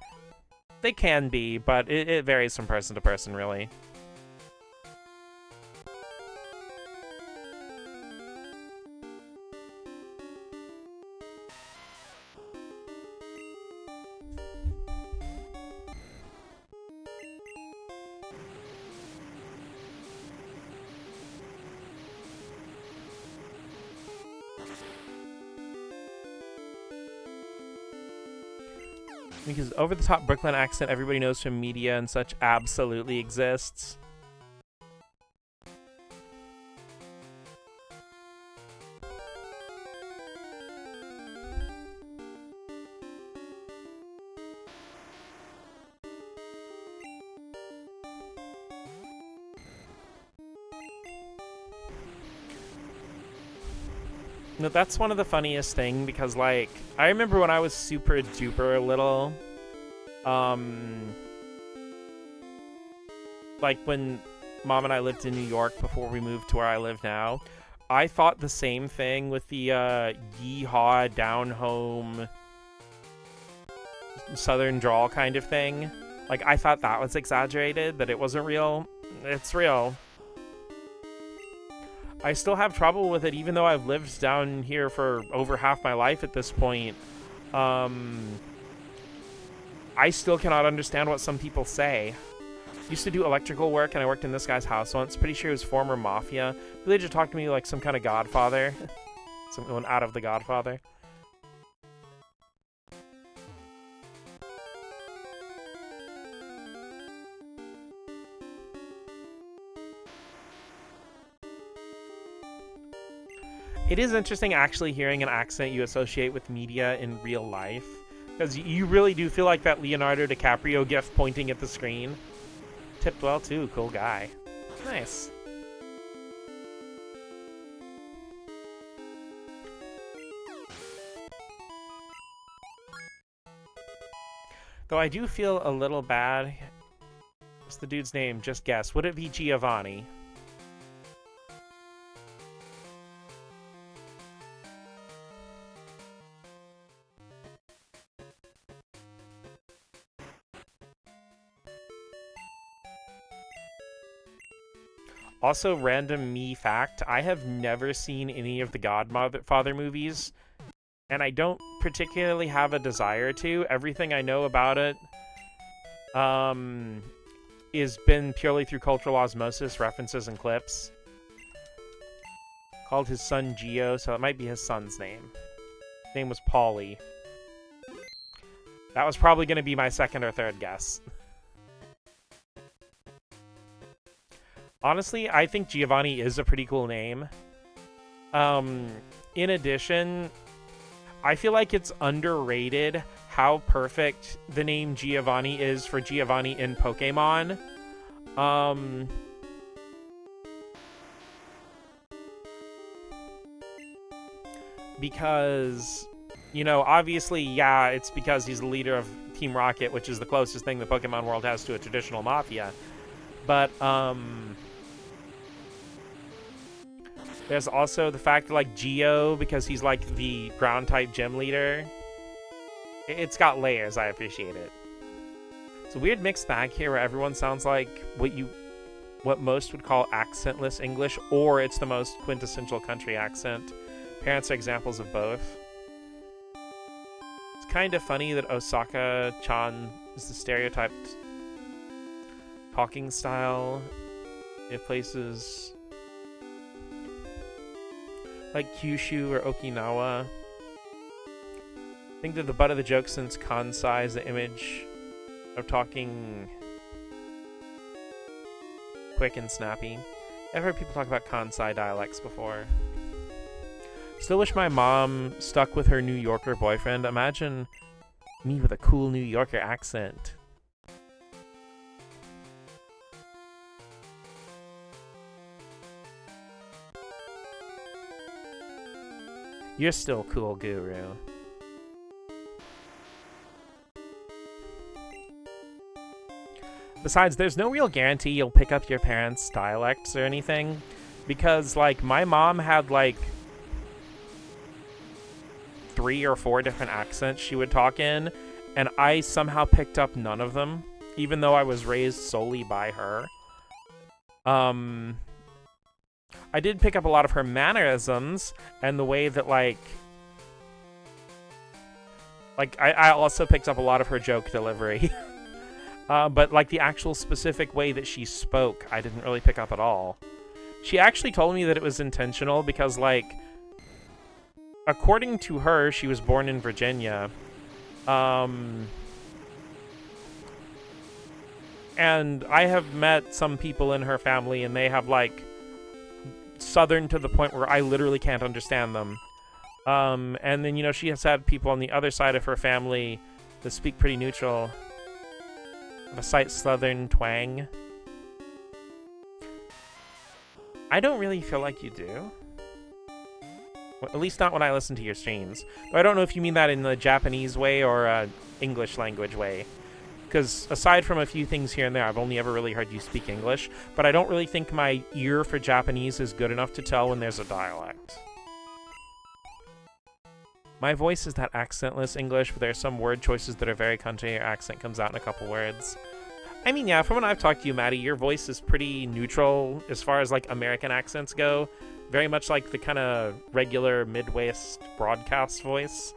They can be, but it varies from person to person, really. Because over-the-top Brooklyn accent everybody knows from media and such absolutely exists. No, that's one of the funniest thing because, like, I remember when I was super duper little, like when Mom and I lived in New York before we moved to where I live now, I thought the same thing with the yeehaw down home southern drawl kind of thing. Like, I thought that was exaggerated, that it wasn't real. It's real. I still have trouble with it, even though I've lived down here for over half my life at this point. I still cannot understand what some people say. Used to do electrical work, and I worked in this guy's house once. Pretty sure he was former mafia. They just talked to me like some kind of Godfather. Someone out of The Godfather. It is interesting actually hearing an accent you associate with media in real life, because you really do feel like that Leonardo DiCaprio gif pointing at the screen. Tipped well too, cool guy. Nice. Though I do feel a little bad. What's the dude's name? Just guess. Would it be Giovanni? Also, random me fact, I have never seen any of the Godfather movies, and I don't particularly have a desire to. Everything I know about it is been purely through cultural osmosis, references, and clips. Called his son Gio, so it might be his son's name. His name was Paulie. That was probably going to be my second or third guess. Honestly, I think Giovanni is a pretty cool name. In addition, I feel like it's underrated how perfect the name Giovanni is for Giovanni in Pokemon. Because, you know, obviously, yeah, it's because he's the leader of Team Rocket, which is the closest thing the Pokemon world has to a traditional mafia. But, there's also the fact that, like, Geo, because he's, like, the ground-type gym leader. It's got layers, I appreciate it. It's a weird mixed bag here where everyone sounds like what most would call accentless English, or it's the most quintessential country accent. Parents are examples of both. It's kind of funny that Osaka-chan is the stereotyped talking style in places like Kyushu or Okinawa. I think that the butt of the joke, since Kansai is the image of talking quick and snappy. I've heard people talk about Kansai dialects before. Still wish my mom stuck with her New Yorker boyfriend. Imagine me with a cool New Yorker accent. You're still cool, Guru. Besides, there's no real guarantee you'll pick up your parents' dialects or anything. Because, like, my mom had, like, 3 or 4 different accents she would talk in, and I somehow picked up none of them, even though I was raised solely by her. I did pick up a lot of her mannerisms and the way that, like I also picked up a lot of her joke delivery. But, like, the actual specific way that she spoke, I didn't really pick up at all. She actually told me that it was intentional because, like, according to her, she was born in Virginia. And I have met some people in her family, and they have, like, Southern to the point where I literally can't understand them. And then, you know, she has had people on the other side of her family that speak pretty neutral. A slight Southern twang. I don't really feel like you do. Well, at least not when I listen to your streams. But I don't know if you mean that in the Japanese way or English language way. Because aside from a few things here and there, I've only ever really heard you speak English. But I don't really think my ear for Japanese is good enough to tell when there's a dialect. My voice is that accentless English, but there are some word choices that are very country. Your accent comes out in a couple words. I mean, yeah, from when I've talked to you, Maddie, your voice is pretty neutral as far as, like, American accents go. Very much like the kind of regular Midwest broadcast voice.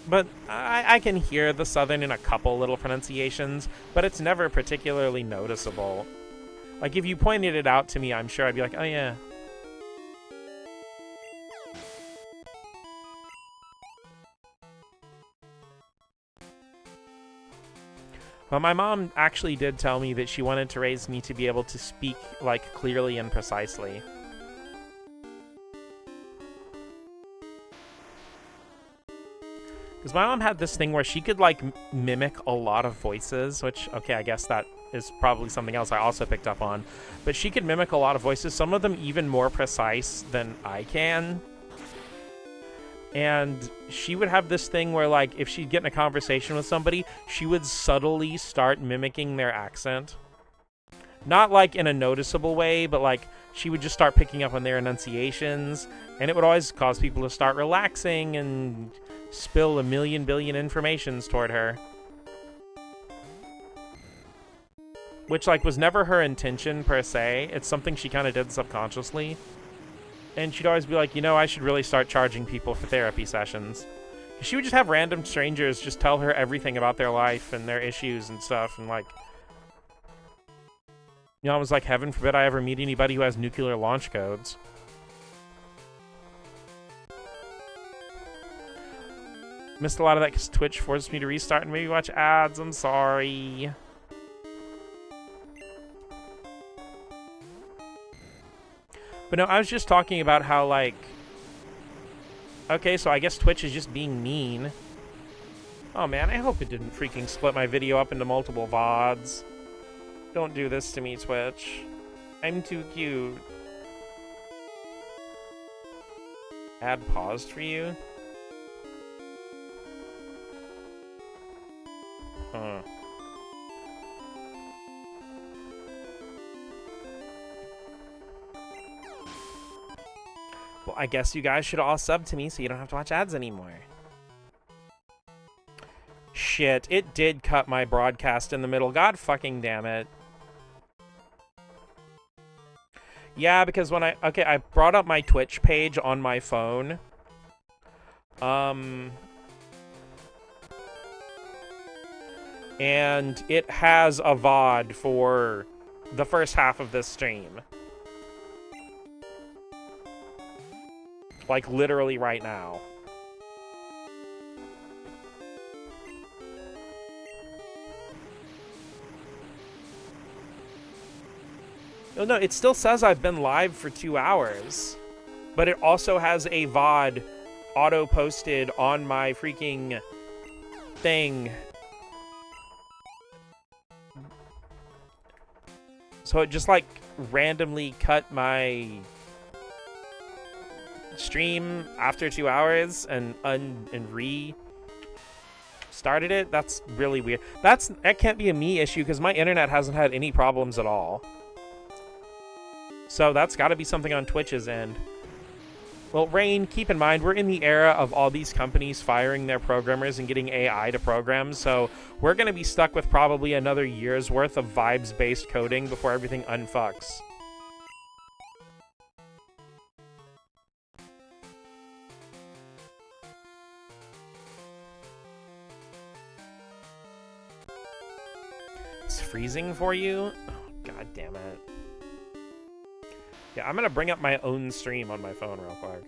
But I can hear the Southern in a couple little pronunciations, but it's never particularly noticeable. Like, if you pointed it out to me, I'm sure I'd be like, oh yeah. But my mom actually did tell me that she wanted to raise me to be able to speak, like, clearly and precisely. Because my mom had this thing where she could, like, mimic a lot of voices, which, okay, I guess that is probably something else I also picked up on. But she could mimic a lot of voices, some of them even more precise than I can. And she would have this thing where, like, if she'd get in a conversation with somebody, she would subtly start mimicking their accent. Not, like, in a noticeable way, but, like, she would just start picking up on their enunciations. And it would always cause people to start relaxing and spill a million billion informations toward her. Which, like, was never her intention, per se. It's something she kind of did subconsciously. And she'd always be like, you know, I should really start charging people for therapy sessions. She would just have random strangers just tell her everything about their life and their issues and stuff. And, like, you know, I was like, heaven forbid I ever meet anybody who has nuclear launch codes. Missed a lot of that because Twitch forced me to restart and maybe watch ads. I'm sorry. But But no, I was just talking about how, like... Okay, so I guess Twitch is just being mean. Oh, man, I hope it didn't freaking split my video up into multiple VODs. Don't do this to me, Twitch. I'm too cute. Ad paused for you? Huh. Well, I guess you guys should all sub to me so you don't have to watch ads anymore. Shit, it did cut my broadcast in the middle. God fucking damn it. Yeah, because when I brought up my Twitch page on my phone. And it has a VOD for the first half of this stream. Like, literally right now. Oh, no, it still says I've been live for 2 hours. But it also has a VOD auto-posted on my freaking thing. So it just, like, randomly cut my stream after 2 hours and restarted it. That's really weird. That can't be a me issue because my internet hasn't had any problems at all. So that's got to be something on Twitch's end. Well, Rain, keep in mind, we're in the era of all these companies firing their programmers and getting AI to program, so we're going to be stuck with probably another year's worth of vibes-based coding before everything unfucks. It's freezing for you? Oh, God damn it. Yeah, I'm going to bring up my own stream on my phone real quick.